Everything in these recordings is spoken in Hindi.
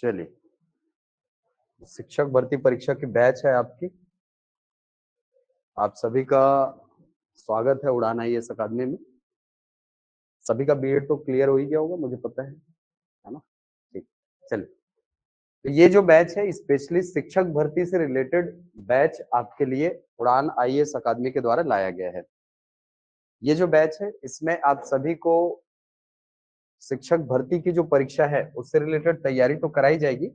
चलिए, शिक्षक भर्ती परीक्षा की बैच है आपकी। आप सभी का स्वागत है उड़ान आईएएस अकादमी में। सभी का बीएड तो क्लियर हो ही गया होगा, मुझे पता है ना? ठीक, चलिए। तो ये जो बैच है स्पेशली शिक्षक भर्ती से रिलेटेड बैच आपके लिए उड़ान आईएएस अकादमी के द्वारा लाया गया है। ये जो बैच है इसमें आप सभी को शिक्षक भर्ती की जो परीक्षा है उससे रिलेटेड तैयारी तो कराई जाएगी,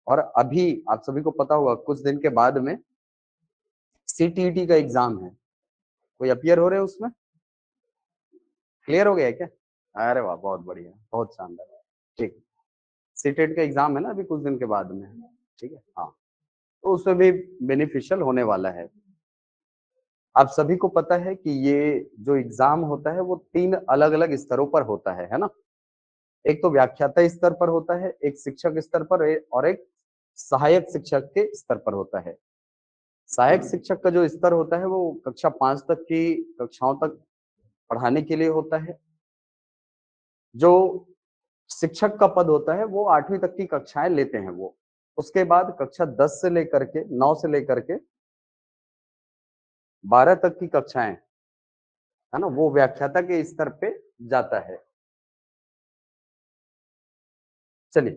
और अभी आप सभी को पता होगा कुछ दिन के बाद में सीटीईटी का एग्जाम है। कोई अपीयर हो रहे हैं उसमें? क्लियर हो गया है क्या? अरे वाह, बहुत बढ़िया, बहुत शानदार। ठीक, सीटेट का एग्जाम है ना अभी कुछ दिन के बाद में। ठीक है, हाँ, तो उसमें भी बेनिफिशियल होने वाला है। आप सभी को पता है कि ये जो एग्जाम होता है वो 3 अलग-अलग स्तरों पर होता है ना? एक तो व्याख्याता स्तर पर होता है, एक शिक्षक स्तर पर और एक सहायक शिक्षक के स्तर पर होता है। सहायक शिक्षक का जो स्तर होता है वो कक्षा 5 तक की कक्षाओं तक पढ़ाने के लिए होता है। जो शिक्षक का पद होता है वो 8वीं तक की कक्षाएं लेते हैं वो। उसके बाद कक्षा 10 से लेकर के 9 से लेकर के 12 तक की कक्षाएं, है ना, वो व्याख्याता के स्तर पे जाता है। चलिए,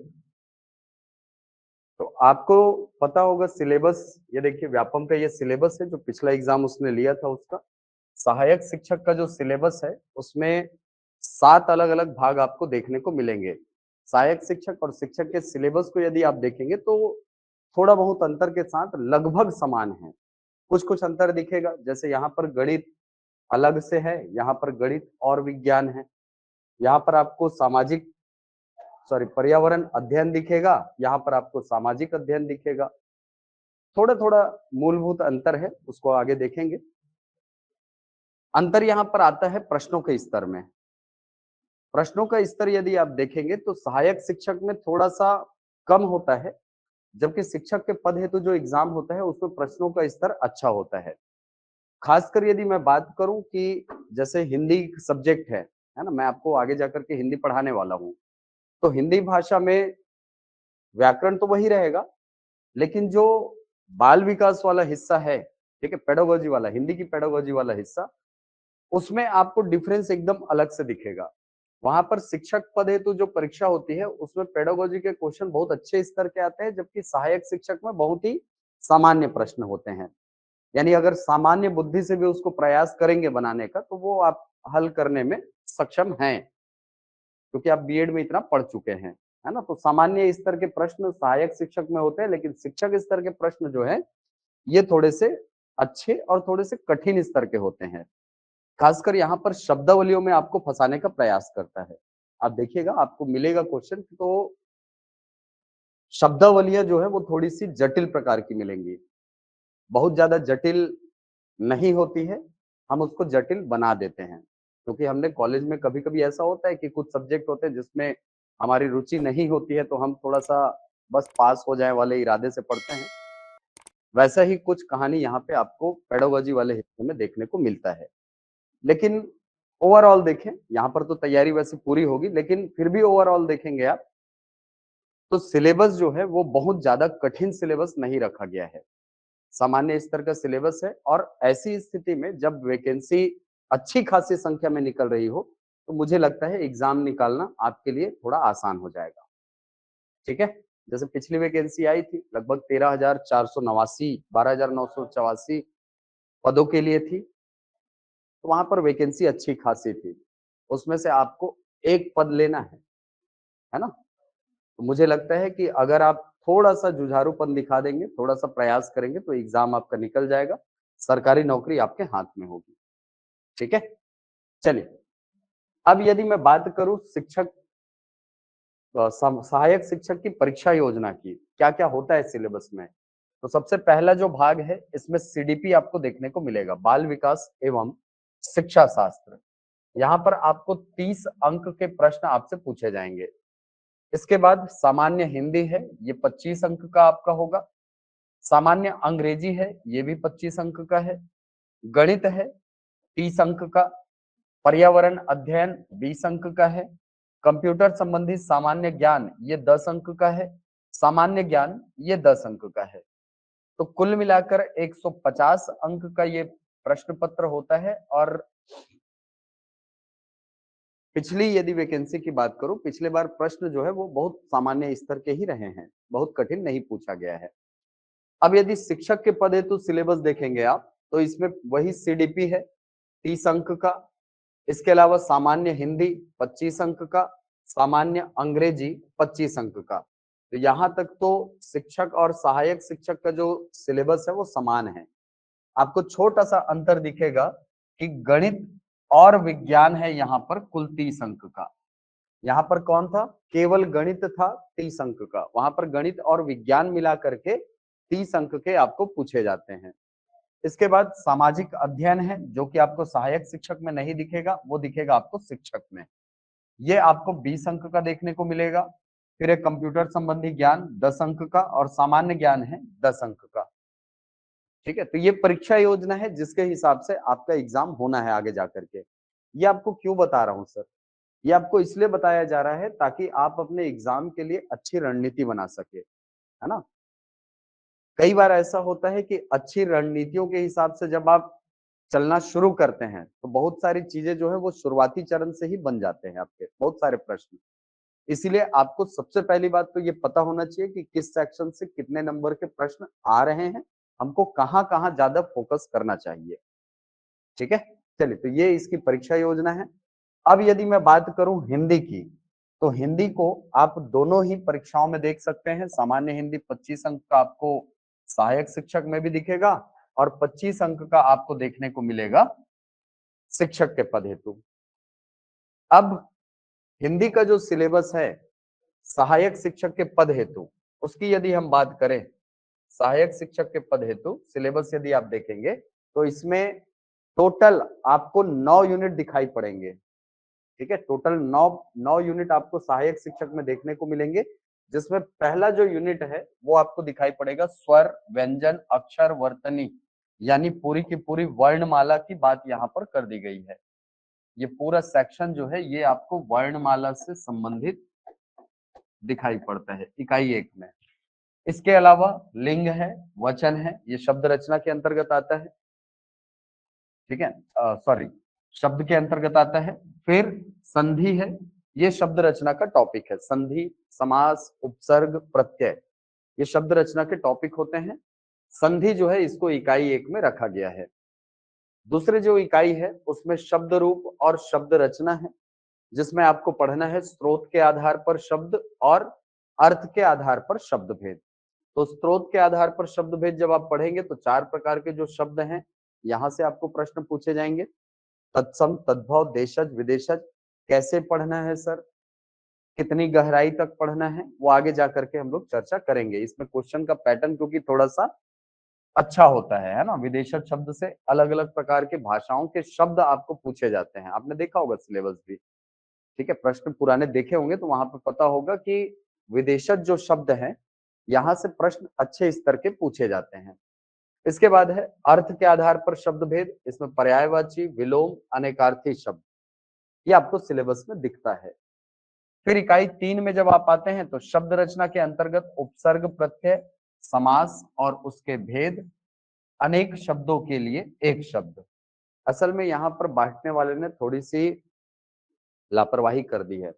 तो आपको पता होगा सिलेबस, ये देखिए व्यापम का ये सिलेबस है जो पिछला एग्जाम उसने लिया था उसका। सहायक शिक्षक का जो सिलेबस है उसमें 7 अलग-अलग भाग आपको देखने को मिलेंगे। सहायक शिक्षक और शिक्षक के सिलेबस को यदि आप देखेंगे तो थोड़ा बहुत अंतर के साथ लगभग समान है। कुछ-कुछ अंतर दिखेगा, जैसे यहाँ पर गणित अलग से है, यहाँ पर गणित और विज्ञान है। यहाँ पर आपको पर्यावरण अध्ययन दिखेगा, यहाँ पर आपको सामाजिक अध्ययन दिखेगा। थोड़ा-थोड़ा मूलभूत अंतर है, उसको आगे देखेंगे। अंतर यहाँ पर आता है प्रश्नों के स्तर में। प्रश्नों का स्तर यदि आप देखेंगे तो सहायक शिक्षक में थोड़ा-सा कम होता है, जबकि शिक्षक के पद हेतु जो एग्जाम होता है उसमें प्रश्नों का स्तर अच्छा होता है। खासकर यदि मैं बात करूं कि जैसे हिंदी सब्जेक्ट है ना, मैं आपको आगे जाकर के हिंदी पढ़ाने वाला हूं, तो हिंदी भाषा में व्याकरण तो वही रहेगा, लेकिन जो बाल विकास वाला हिस्सा है, ठीक है, पेडागोजी वाला, हिंदी की पेडागोजी वाला हिस्सा, उसमें आपको डिफरेंस एकदम अलग से दिखेगा। वहां पर शिक्षक पद हेतु जो परीक्षा होती है उसमें पेडागोजी के क्वेश्चन बहुत अच्छे स्तर के आते हैं, जबकि सहायक शिक्षक में बहुत ही सामान्य प्रश्न होते हैं। यानी अगर सामान्य बुद्धि से भी उसको प्रयास करेंगे बनाने का तो वो आप हल करने में सक्षम हैं, क्योंकि आप बीएड में इतना पढ़ चुके हैं, है ना? तो सामान्य स्तर के प्रश्न सहायक शिक्षक में होते हैं, लेकिन शिक्षक स्तर के प्रश्न जो है ये थोड़े से अच्छे और थोड़े से कठिन स्तर के होते हैं। खासकर यहाँ पर शब्दावलियों में आपको फंसाने का प्रयास करता है। आप देखिएगा आपको मिलेगा क्वेश्चन तो शब्दावलियाँ जो है वो थोड़ी-सी जटिल प्रकार की मिलेंगी। बहुत ज़्यादा जटिल नहीं होती है, हम उसको जटिल बना देते हैं। क्योंकि हमने कॉलेज में कभी-कभी ऐसा होता है कि कुछ सब्जेक्ट होते हैं जिसमें हमारी रुचि नहीं होती है, तो हम थोड़ा-सा बस पास हो जाएँ वाले इरादे से पढ़ते हैं। वैसा ही कुछ कहानी यहाँ पे आपको पेडागोजी वाले हिस्से में देखने को मिलता है। लेकिन ओवरऑल देखें, यहाँ पर तो तैयारी वैसे पूरी होगी, लेकिन फिर भी ओवरऑल देखेंगे आप, तो सिलेबस जो है वो बहुत ज़्यादा कठिन सिलेबस नहीं रखा गया है। सामान्य स्तर का सिलेबस है, और ऐसी स्थिति में जब वैकेंसी अच्छी खासी संख्या में निकल रही हो, तो मुझे लगता है एग्ज़ाम निकालना आपके लिए थोड़ा आसान हो जाएगा। ठीक है? जैसे पिछली वैकेंसी आई थी लगभग 13,489 12,984 पदों के लिए थी, तो वहाँ पर वैकेंसी अच्छी खासी थी। उसमें से आपको 1 पद लेना है ना? तो मुझे लगता है कि अगर आप थोड़ा-सा जुझारूपन दिखा देंगे, थोड़ा-सा प्रयास करेंगे तो एग्ज़ाम आपका निकल जाएगा, सरकारी नौकरी आपके हाथ में होगी। ठीक है? चलिए, अब यदि मैं बात करूँ शिक्षक सम सहायक शिक्षक की परीक्षा योजना की, क्या-क्या होता है सिलेबस में? तो सबसे पहला जो भाग है, इसमें सीडीपी आपको देखने को मिलेगा, बाल विकास एवं शिक्षा शास्त्र। यहाँ पर आपको 30 अंक के प्रश्न आपसे पूछे जाएँगे। इसके बाद सामान्य हिंदी है, ये 25 अंक का आपका होगा। सामान्य अंग्रेजी है, ये भी 25 अंक का है। गणित है, 30 अंक का। पर्यावरण अध्ययन 20 अंक का है। कंप्यूटर संबंधी सामान्य ज्ञान ये 10 अंक का है। सामान्य ज्ञान ये 10 अंक का है। तो कुल मिलाकर 150 अंक का ये प्रश्न पत्र होता है। और पिछली यदि वैकेंसी की बात करूं, पिछले बार प्रश्न जो है वो बहुत सामान्य स्तर के ही रहे हैं, बहुत कठिन नहीं पूछा गया है। अब यदि शिक्षक के पद हेतु सिलेबस देखेंगे आप, तो इसमें वही सीडीपी है 30 अंक का। इसके अलावा सामान्य हिंदी 25 अंक का, सामान्य अंग्रेजी 25 अंक का। तो यहां तक तो शिक्षक और सहायक शिक्षक का जो सिलेबस है वो समान है। आपको छोटा सा अंतर दिखेगा कि गणित और विज्ञान है यहाँ पर कुल 30 अंक का। यहाँ पर कौन था, केवल गणित था 30 अंक का, वहां पर गणित और विज्ञान मिला करके 30 अंक के आपको पूछे जाते हैं। इसके बाद सामाजिक अध्ययन है, जो कि आपको सहायक शिक्षक में नहीं दिखेगा, वो दिखेगा आपको शिक्षक में। ये आपको 20 अंक का देखने को मिलेगा। फिर एक कंप्यूटर संबंधी ज्ञान 10 अंक का, और सामान्य ज्ञान है 10 अंक का। ठीक है, तो ये परीक्षा योजना है जिसके हिसाब से आपका एग्जाम होना है आगे जाकर के। ये आपको क्यों बता रहा हूं सर, ये आपको इसलिए बताया जा रहा है ताकि आप अपने एग्जाम के लिए अच्छी रणनीति बना सके, है ना। कई बार ऐसा होता है कि अच्छी रणनीतियों के हिसाब से जब आप चलना शुरू करते हैं तो बहुत सारी चीजें जो है वो शुरुआती चरण से ही बन जाते हैं आपके बहुत सारे प्रश्न। इसीलिए आपको सबसे पहली बात तो ये पता होना चाहिए कि किस सेक्शन से कितने नंबर के प्रश्न आ रहे हैं, हमको कहाँ कहाँ ज्यादा फोकस करना चाहिए। ठीक है, चलिए, तो ये इसकी परीक्षा योजना है। अब यदि मैं बात करूं हिंदी की, तो हिंदी को आप दोनों ही परीक्षाओं में देख सकते हैं। सामान्य हिंदी 25 अंक का आपको सहायक शिक्षक में भी दिखेगा, और 25 अंक का आपको देखने को मिलेगा शिक्षक के पद हेतु। अब हिंदी का जो सिलेबस है सहायक शिक्षक के पद हेतु, उसकी यदि हम बात करें, सहायक शिक्षक के पद हेतु सिलेबस यदि आप देखेंगे तो इसमें टोटल आपको 9 यूनिट दिखाई पड़ेंगे। ठीक है, टोटल 9 यूनिट आपको सहायक शिक्षक में देखने को मिलेंगे, जिसमें पहला जो यूनिट है वो आपको दिखाई पड़ेगा स्वर, व्यंजन, अक्षर, वर्तनी, यानी पूरी की पूरी वर्णमाला की बात यहाँ पर कर दी गई है। ये पूरा सेक्शन जो है ये आपको वर्णमाला से संबंधित दिखाई पड़ता है इकाई 1 में। इसके अलावा लिंग है, वचन है, ये शब्द रचना के अंतर्गत आता है। ठीक है, सॉरी, शब्द के अंतर्गत आता है। फिर संधि है, ये शब्द रचना का टॉपिक है। संधि, समास, उपसर्ग, प्रत्यय, ये शब्द रचना के टॉपिक होते हैं। संधि जो है इसको इकाई 1 में रखा गया है। दूसरे जो इकाई है उसमें शब्द रूप और शब्द रचना है, जिसमें आपको पढ़ना है स्रोत के आधार पर शब्द और अर्थ के आधार पर शब्द भेद। तो स्रोत के आधार पर शब्द भेद जब आप पढ़ेंगे तो 4 प्रकार के जो शब्द हैं यहां से आपको प्रश्न पूछे जाएंगे। तत्सम, तद्भव, देशज, विदेशज, कैसे पढ़ना है सर, कितनी गहराई तक पढ़ना है, वो आगे जाकर के हम लोग चर्चा करेंगे। इसमें क्वेश्चन का पैटर्न क्योंकि थोड़ा सा अच्छा होता है ना। विदेशज शब्द से अलग अलग प्रकार के भाषाओं के शब्द आपको पूछे जाते हैं, आपने देखा होगा सिलेबस भी। ठीक है, प्रश्न पुराने देखे होंगे तो वहां पे पता होगा कि विदेशज जो शब्द हैं यहाँ से प्रश्न अच्छे स्तर के पूछे जाते हैं। इसके बाद है अर्थ के आधार पर शब्द भेद, इसमें पर्यायवाची, विलोम, अनेकार्थी शब्द, ये आपको सिलेबस में दिखता है। फिर इकाई 3 में जब आप आते हैं तो शब्द रचना के अंतर्गत उपसर्ग, प्रत्यय, समास और उसके भेद, अनेक शब्दों के लिए एक शब्द। असल में यहाँ पर बांटने वाले ने थोड़ी सी लापरवाही कर दी है।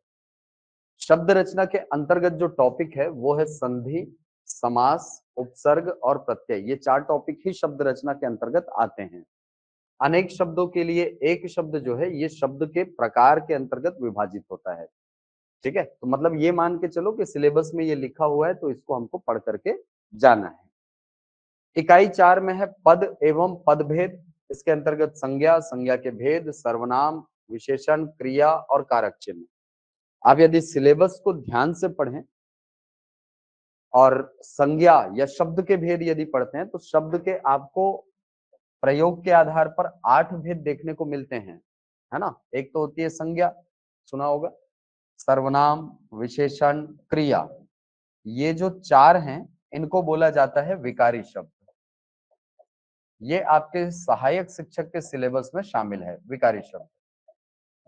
शब्द रचना के अंतर्गत जो टॉपिक है वो है संधि, समास, उपसर्ग और प्रत्यय, ये 4 टॉपिक ही शब्द रचना के अंतर्गत आते हैं। अनेक शब्दों के लिए एक शब्द जो है ये शब्द के प्रकार के अंतर्गत विभाजित होता है। ठीक है, तो मतलब ये मान के चलो कि सिलेबस में ये लिखा हुआ है तो इसको हमको पढ़ करके जाना है। इकाई 4 में है पद एवं पद भेद, इसके अंतर्गत संज्ञा, संज्ञा के भेद, सर्वनाम, विशेषण, क्रिया और कारक चिन्ह। आप यदि सिलेबस को ध्यान से पढ़ें और संज्ञा या शब्द के भेद यदि पढ़ते हैं तो शब्द के आपको प्रयोग के आधार पर 8 भेद देखने को मिलते हैं, है ना। एक तो होती है संज्ञा, सुना होगा, सर्वनाम, विशेषण, क्रिया, ये जो 4 हैं इनको बोला जाता है विकारी शब्द। ये आपके सहायक शिक्षक के सिलेबस में शामिल है विकारी शब्द।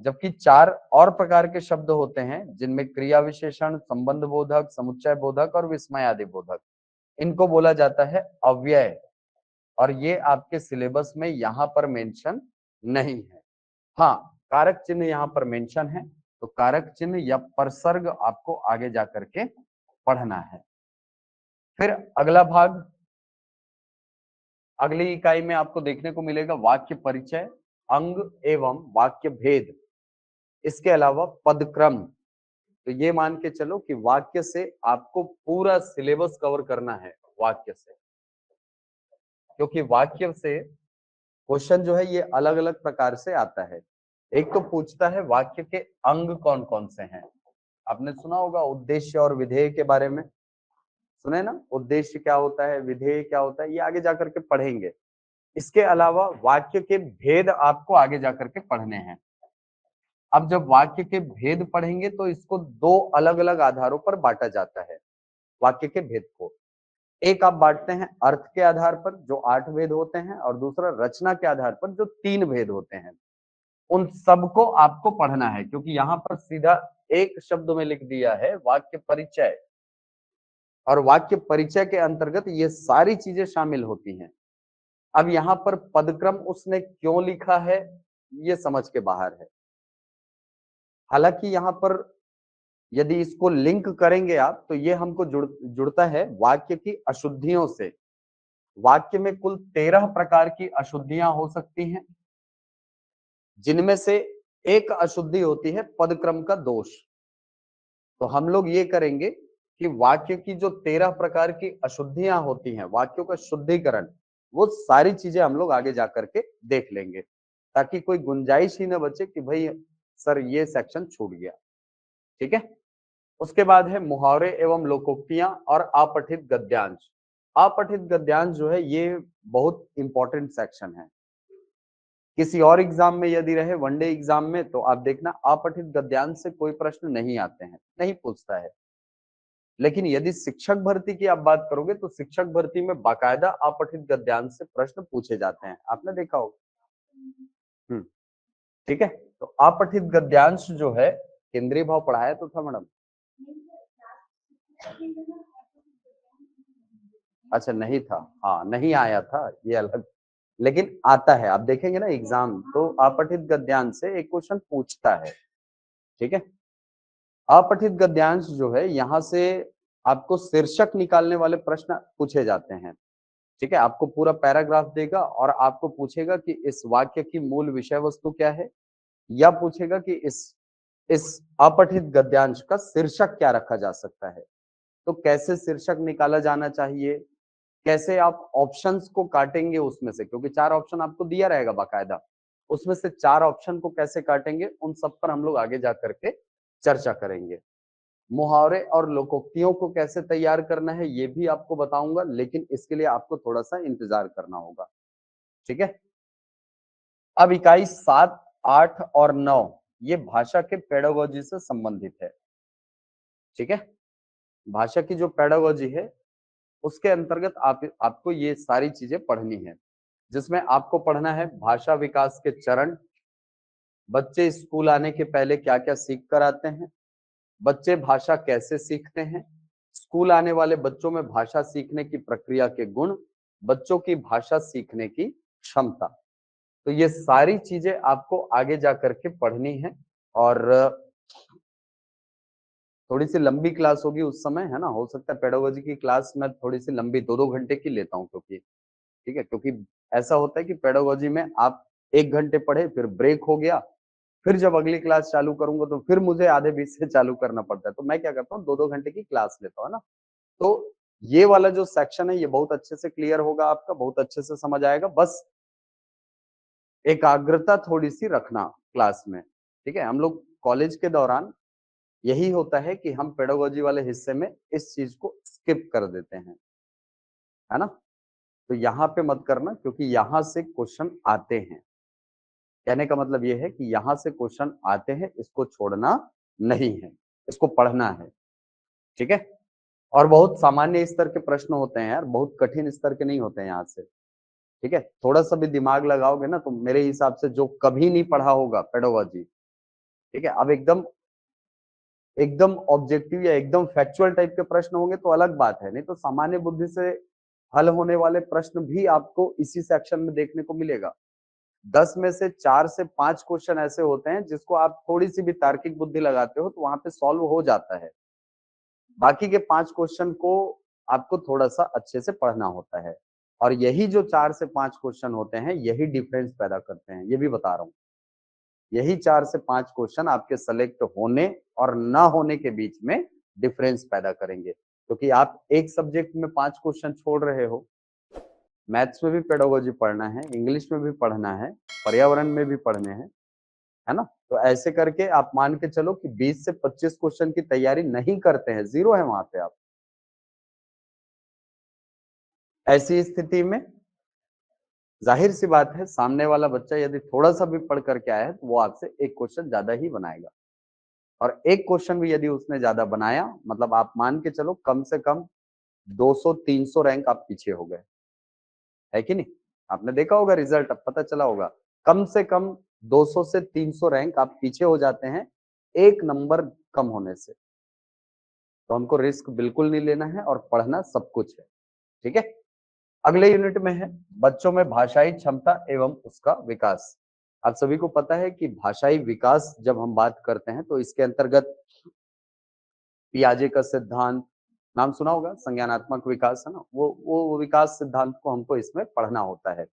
जबकि 4 और प्रकार के शब्द होते हैं जिनमें क्रिया विशेषण, संबंध बोधक, समुच्चय बोधक और विस्मयादि बोधक। इनको बोला जाता है अव्यय, और ये आपके सिलेबस में यहाँ पर मेंशन नहीं है। हाँ, कारक चिन्ह यहाँ पर मेंशन है, तो कारक चिन्ह या परसर्ग आपको आगे जाकर के पढ़ना है। फिर अगला भाग, अगली इकाई में आपको देखने को मिलेगा वाक्य परिचय, अंग एवं वाक्य भेद, इसके अलावा पदक्रम। तो ये मान के चलो कि वाक्य से आपको पूरा सिलेबस कवर करना है वाक्य से, क्योंकि वाक्य से क्वेश्चन जो है ये अलग अलग प्रकार से आता है। एक तो पूछता है वाक्य के अंग कौन कौन से हैं। आपने सुना होगा उद्देश्य और विधेय के बारे में, सुने ना, उद्देश्य क्या होता है, विधेय क्या होता है, ये आगे जाकर के पढ़ेंगे। इसके अलावा वाक्य के भेद आपको आगे जाकर के पढ़ने हैं। अब जब वाक्य के भेद पढ़ेंगे तो इसको 2 अलग अलग आधारों पर बांटा जाता है वाक्य के भेद को। एक आप बांटते हैं अर्थ के आधार पर जो 8 भेद होते हैं, और दूसरा रचना के आधार पर जो 3 भेद होते हैं। उन सबको आपको पढ़ना है, क्योंकि यहाँ पर सीधा एक शब्द में लिख दिया है वाक्य परिचय, और वाक्य परिचय के अंतर्गत ये सारी चीजें शामिल होती हैं। अब यहाँ पर पदक्रम उसने क्यों लिखा है, ये समझ के बाहर है। हालांकि यहाँ पर यदि इसको लिंक करेंगे आप तो ये हमको जुड़ता है वाक्य की अशुद्धियों से। वाक्य में कुल 13 प्रकार की अशुद्धियां हो सकती हैं, जिनमें से एक अशुद्धि होती है पदक्रम का दोष। तो हम लोग ये करेंगे कि वाक्य की जो 13 प्रकार की अशुद्धियां होती हैं, वाक्यों का शुद्धिकरण, वो सारी चीजें हम लोग आगे जाकर के देख लेंगे, ताकि कोई गुंजाइश ही ना बचे कि भाई सर ये सेक्शन छूट गया। ठीक है। उसके बाद है मुहावरे एवं लोकोक्तियां और अपठित गद्यांश। अपठित गद्यांश जो है ये बहुत इंपॉर्टेंट सेक्शन है। किसी और एग्जाम में यदि रहे, वनडे एग्जाम में, तो आप देखना अपठित गद्यांश से कोई प्रश्न नहीं आते हैं, नहीं पूछता है। लेकिन यदि शिक्षक भर्ती की आप बात करोगे तो शिक्षक भर्ती में बाकायदा अपठित गद्यांश से प्रश्न पूछे जाते हैं, आपने देखा होगा। ठीक है। तो अपठित गद्यांश जो है, केंद्रीय भाव पढ़ाया तो था मैडम? अच्छा नहीं था, हाँ नहीं आया था, ये अलग, लेकिन आता है। आप देखेंगे ना एग्जाम, तो अपठित गद्यांश से एक क्वेश्चन पूछता है। ठीक है। अपठित गद्यांश जो है, यहाँ से आपको शीर्षक निकालने वाले प्रश्न पूछे जाते हैं। ठीक है। आपको पूरा पैराग्राफ देगा और आपको पूछेगा कि इस वाक्य की मूल विषय वस्तु क्या है, या पूछेगा कि इस अपठित गद्यांश का शीर्षक क्या रखा जा सकता है। तो कैसे शीर्षक निकाला जाना चाहिए, कैसे आप ऑप्शंस को काटेंगे उसमें से, क्योंकि 4 ऑप्शन आपको दिया रहेगा बाकायदा, उसमें से 4 ऑप्शन को कैसे काटेंगे, उन सब पर हम लोग आगे जा करके चर्चा करेंगे। मुहावरे और लोकोक्तियों को कैसे तैयार करना है ये भी आपको बताऊंगा, लेकिन इसके लिए आपको थोड़ा सा इंतजार करना होगा। ठीक है। अब इकाई 7, 8 और 9 ये भाषा के पेडागोजी से संबंधित है। ठीक है। भाषा की जो पेडागोजी है उसके अंतर्गत आपको ये सारी चीजें पढ़नी है, जिसमें आपको पढ़ना है भाषा विकास के चरण, बच्चे स्कूल आने के पहले क्या क्या सीख कर आते हैं, बच्चे भाषा कैसे सीखते हैं, स्कूल आने वाले बच्चों में भाषा सीखने की प्रक्रिया के गुण, बच्चों की भाषा सीखने की क्षमता। तो ये सारी चीजें आपको आगे जा करके पढ़नी है, और थोड़ी सी लंबी क्लास होगी उस समय, है ना। हो सकता है पेडागोजी की क्लास में थोड़ी सी लंबी 2-2 घंटे की लेता हूँ, क्योंकि ठीक है, क्योंकि ऐसा होता है कि पेडागोजी में आप 1 घंटे पढ़े, फिर ब्रेक हो गया, फिर जब अगली क्लास चालू करूंगा तो फिर मुझे आधे बीच से चालू करना पड़ता है। तो मैं क्या करता हूँ, 2-2 घंटे की क्लास लेता हूँ, है ना। तो ये वाला जो सेक्शन है ये बहुत अच्छे से क्लियर होगा आपका, बहुत अच्छे से समझ आएगा। बस एकाग्रता थोड़ी सी रखना क्लास में। ठीक है। हम लोग कॉलेज के दौरान यही होता है कि हम पेडागोजी वाले हिस्से में इस चीज को स्किप कर देते हैं, है ना। तो यहाँ पे मत करना, क्योंकि यहाँ से क्वेश्चन आते हैं। कहने का मतलब ये है कि यहाँ से क्वेश्चन आते हैं, इसको छोड़ना नहीं है, इसको पढ़ना है। ठीक है। और बहुत सामान्य स्तर के प्रश्न होते हैं यार, बहुत कठिन स्तर के नहीं होते हैं यहाँ से। ठीक है। थोड़ा सा भी दिमाग लगाओगे ना, तो मेरे हिसाब से जो कभी नहीं पढ़ा होगा पेडागोजी, ठीक है, अब एकदम एकदम ऑब्जेक्टिव या एकदम फैक्चुअल टाइप के प्रश्न होंगे तो अलग बात है, नहीं तो सामान्य बुद्धि से हल होने वाले प्रश्न भी आपको इसी सेक्शन में देखने को मिलेगा। 10 में से 4 से 5 क्वेश्चन ऐसे होते हैं जिसको आप थोड़ी-सी भी तार्किक बुद्धि लगाते हो तो वहाँ पे सॉल्व हो जाता है। बाकी के 5 क्वेश्चन को आपको थोड़ा-सा अच्छे से पढ़ना होता है और यही जो 4 से 5 क्वेश्चन होते हैं, यही डिफरेंस पैदा करते हैं, ये भी बता रहा हूँ। यही 4 से 5 क्वेश्चन आपके सेलेक्ट होने और ना होने के बीच में डिफरेंस पैदा करेंगे। क्योंकि आप एक सब्जेक्ट में 5 क्वेश्चन छोड़ रहे हो, मैथ्स में भी पेडागोजी पढ़ना है, इंग्लिश में भी पढ़ना है, पर्यावरण में भी पढ़ने हैं, है ना? तो ऐसे करके आप मान के चलो कि 20 से 25 क्वेश्चन की तैयारी नहीं करते हैं, ज़ीरो है वहाँ पे आप। ऐसी स्थिति में ज़ाहिर-सी बात है सामने वाला बच्चा यदि थोड़ा-सा भी पढ़ कर के आया है, तो वो आपसे 1 क्वेश्चन ज़्यादा ही बनाएगा और 1 क्वेश्चन भी यदि उसने ज़्यादा बनाया, मतलब आप मान के चलो कम से कम 200-300 रैंक आप पीछे हो गए, है कि नहीं? आपने देखा होगा रिज़ल्ट अब पता चला होगा। कम से कम 200 से 300 रैंक आप पीछे हो जाते हैं, 1 नंबर कम होने से। तो हमको रिस्क बिल्कुल नहीं लेना है और पढ़ना सब कुछ है, ठीक है? अगले यूनिट में है बच्चों में भाषाई क्षमता एवं उसका विकास। आप सभी को पता है कि भाषाई विकास जब हम बात करते हैं तो इसके अंतर्गत पियाजे का सिद्धांत नाम सुना होगा, संज्ञानात्मक विकास है ना, वो विकास सिद्धांत को हमको इसमें पढ़ना होता है।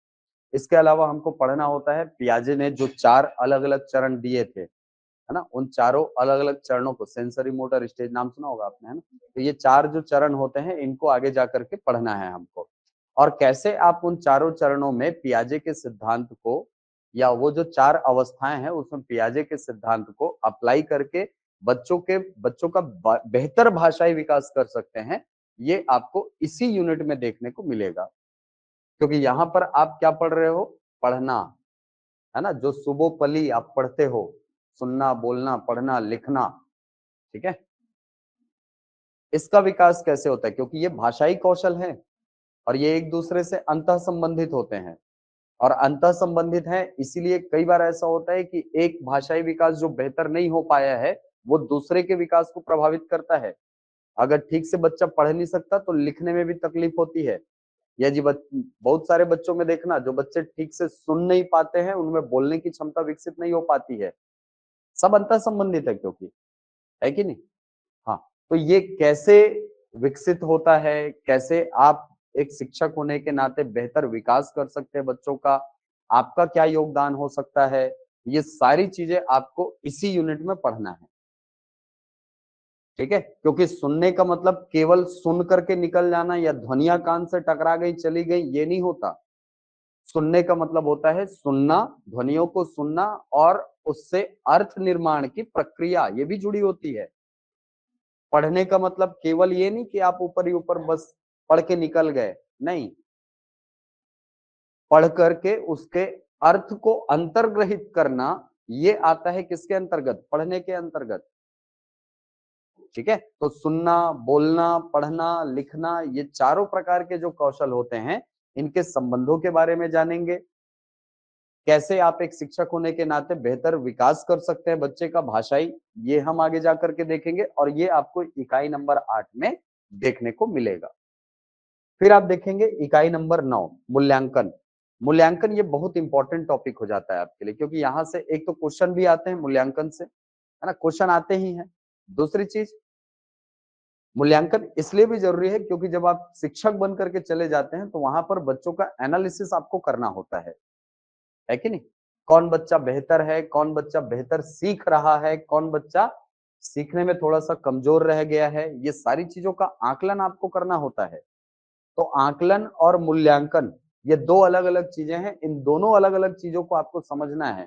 इसके अलावा हमको पढ़ना होता है पियाजे ने जो 4 अलग-अलग चरण दिए थे, है ना? उन चारों अलग-अलग चरणों को सेंसरी मोटर स्टेज नाम सुना होगा आपने, है ना? तो ये 4 जो चरण होते हैं इनको आगे जा कर के पढ़ना है हमको। और कैसे आप उन चारों चरणों में पियाजे के सिद्धांत को या वो जो 4 अवस्थाएँ हैं उसमें पियाजे के सिद्धांत को अप्लाई करके बच्चों का बेहतर भाषाई विकास कर सकते हैं, ये आपको इसी यूनिट में देखने को मिलेगा। क्योंकि यहाँ पर आप क्या पढ़ रहे हो? पढ़ना, है ना? जो सुबोपली आप पढ़ते हो, सुनना, बोलना, पढ़ना, लिखना, ठीक है? इसका विकास कैसे होता है? क्योंकि ये भाषाई कौशल है और ये एक-दूसरे से अंतः संबंधित होते हैं और अंतः संबंधित हैं इसीलिए कई बार ऐसा होता है कि एक भाषाई विकास जो बेहतर नहीं हो पाया है, वो दूसरे के विकास को प्रभावित करता है। अगर ठीक से बच्चा पढ़ नहीं सकता तो लिखने में भी तकलीफ होती है। या जी बहुत सारे बच्चों में देखना जो बच्चे ठीक से सुन नहीं पाते हैं, उनमें बोलने की क्षमता विकसित नहीं हो पाती है। सब अंतः संबंधित है क्योंकि, है कि नहीं? हाँ, तो ये कैसे विकसित होता है, कैसे आप एक शिक्षक होने के नाते बेहतर विकास कर सकते हैं बच्चों का, आपका क्या योगदान हो सकता है, ये सारी चीज़ें आपको इसी यूनिट में पढ़ना है। ठीक है? क्योंकि सुनने का मतलब केवल सुन करके निकल जाना या ध्वनियाँ कान से टकरा गई, चली गई, ये नहीं होता। सुनने का मतलब होता है सुनना, ध्वनियों को सुनना और उससे अर्थ निर्माण की प्रक्रिया, ये भी जुड़ी होती है। पढ़ने का मतलब केवल ये नहीं कि आप ऊपर ही ऊपर बस पढ़ के निकल गए, नहीं। पढ़ करके उसके अर्थ को अंतर्ग्रहित करना, ये आता है किसके अंतर्गत? पढ़ने के अंतर्गत। ठीक है? तो सुनना, बोलना, पढ़ना, लिखना ये चारों प्रकार के जो कौशल होते हैं, इनके संबंधों के बारे में जानेंगे। कैसे आप एक शिक्षक होने के नाते बेहतर विकास कर सकते हैं बच्चे का भाषाई, ये हम आगे जाकर के देखेंगे और ये आपको इकाई नंबर 8 में देखने को मिलेगा। फिर आप देखेंगे इकाई नंबर 9 मूल्यांकन। मूल्यांकन ये बहुत इंपॉर्टेंट टॉपिक हो जाता है आपके लिए क्योंकि यहाँ से एक तो क्वेश्चन भी आते हैं मूल्यांकन से, है ना? क्वेश्चन आते ही हैं। दूसरी चीज़ मूल्यांकन इसलिए भी ज़रूरी है क्योंकि जब आप शिक्षक बन करके चले जाते हैं, तो वहाँ पर बच्चों का एनालिसिस आपको करना होता है कि नहीं? कौन बच्चा बेहतर है, कौन बच्चा बेहतर सीख रहा है, कौन बच्चा सीखने में थोड़ा-सा कमज़ोर रह गया है, ये सारी चीज़ों का आकलन आपको करना होता है। तो आकलन और मूल्यांकन ये 2 अलग-अलग चीज़ें हैं, इन दोनों अलग-अलग चीज़ों को आपको समझना है,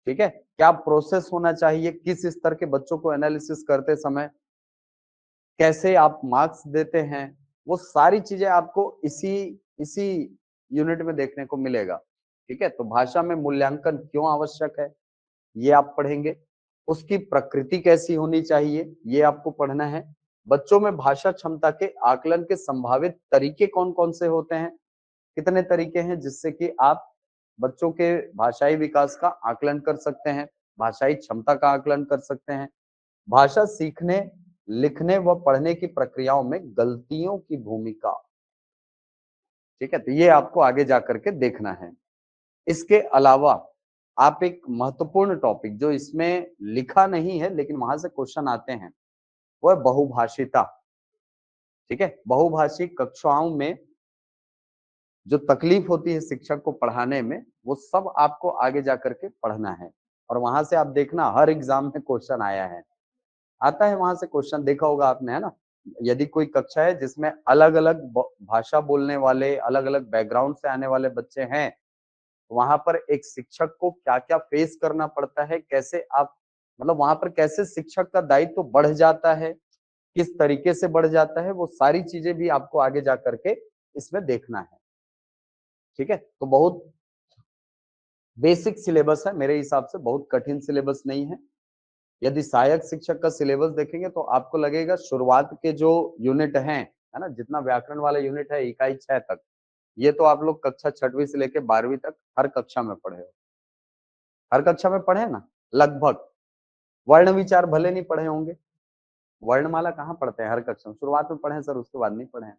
ठीक है? क्या प्रोसेस होना चाहिए, किस स्तर के बच्चों को एनालिसिस करते समय कैसे आप मार्क्स देते हैं, वो सारी चीज़ें आपको इसी इसी यूनिट में देखने को मिलेगा, ठीक है? तो भाषा में मूल्यांकन क्यों आवश्यक है, ये आप पढ़ेंगे। उसकी प्रकृति कैसी होनी चाहिए, ये आपको पढ़ना है। बच्चों में भाषा क्षमता के आकलन के संभावित तरीके कौन-कौन से होते हैं, कितने तरीके हैं जिससे कि आप बच्चों के भाषाई विकास का आकलन कर सकते हैं। भाषाई क्षमता का आकलन कर सकते हैं। भाषा सीखने, लिखने व पढ़ने की प्रक्रियाओं में गलतियों की भूमिका, ठीक है? तो ये आपको आगे जाकर के देखना है। इसके अलावा आप एक महत्वपूर्ण टॉपिक जो इसमें लिखा नहीं है लेकिन वहां से क्वेश्चन आते हैं, वो है बहुभाषिता, ठीक है? बहुभाषी कक्षाओं में जो तकलीफ होती है शिक्षक को पढ़ाने में, वो सब आपको आगे जाकर के पढ़ना है और वहां से आप देखना हर एग्जाम में क्वेश्चन आया है, आता है वहां से क्वेश्चन, देखा होगा आपने, है ना? यदि कोई कक्षा है जिसमें अलग-अलग भाषा बोलने वाले, अलग-अलग बैकग्राउंड से आने वाले बच्चे हैं, वहां पर एक शिक्षक को क्या-क्या फेस करना पड़ता है, कैसे आप मतलब वहां पर कैसे शिक्षक का दायित्व तो बढ़ जाता है, किस तरीके से बढ़ जाता है, वो सारी चीजें भी आपको आगे जा करके इसमें देखना है, ठीक है? तो बहुत बेसिक सिलेबस है मेरे हिसाब से, बहुत कठिन सिलेबस नहीं है। यदि सहायक शिक्षक का सिलेबस देखेंगे तो आपको लगेगा शुरुआत के जो यूनिट हैं, है ना? जितना व्याकरण वाला यूनिट है इकाई 6 तक, ये तो आप लोग कक्षा 6वीं से लेके 12वीं तक हर कक्षा में पढ़े हो। हर कक्षा में पढ़े हैं ना? लगभग। वर्ण विचार भले नहीं पढ़े होंगे, वर्णमाला कहाँ पढ़ते हैं हर कक्षा में? शुरुआत में पढ़े हैं सर, उसके बाद नहीं पढ़े हैं,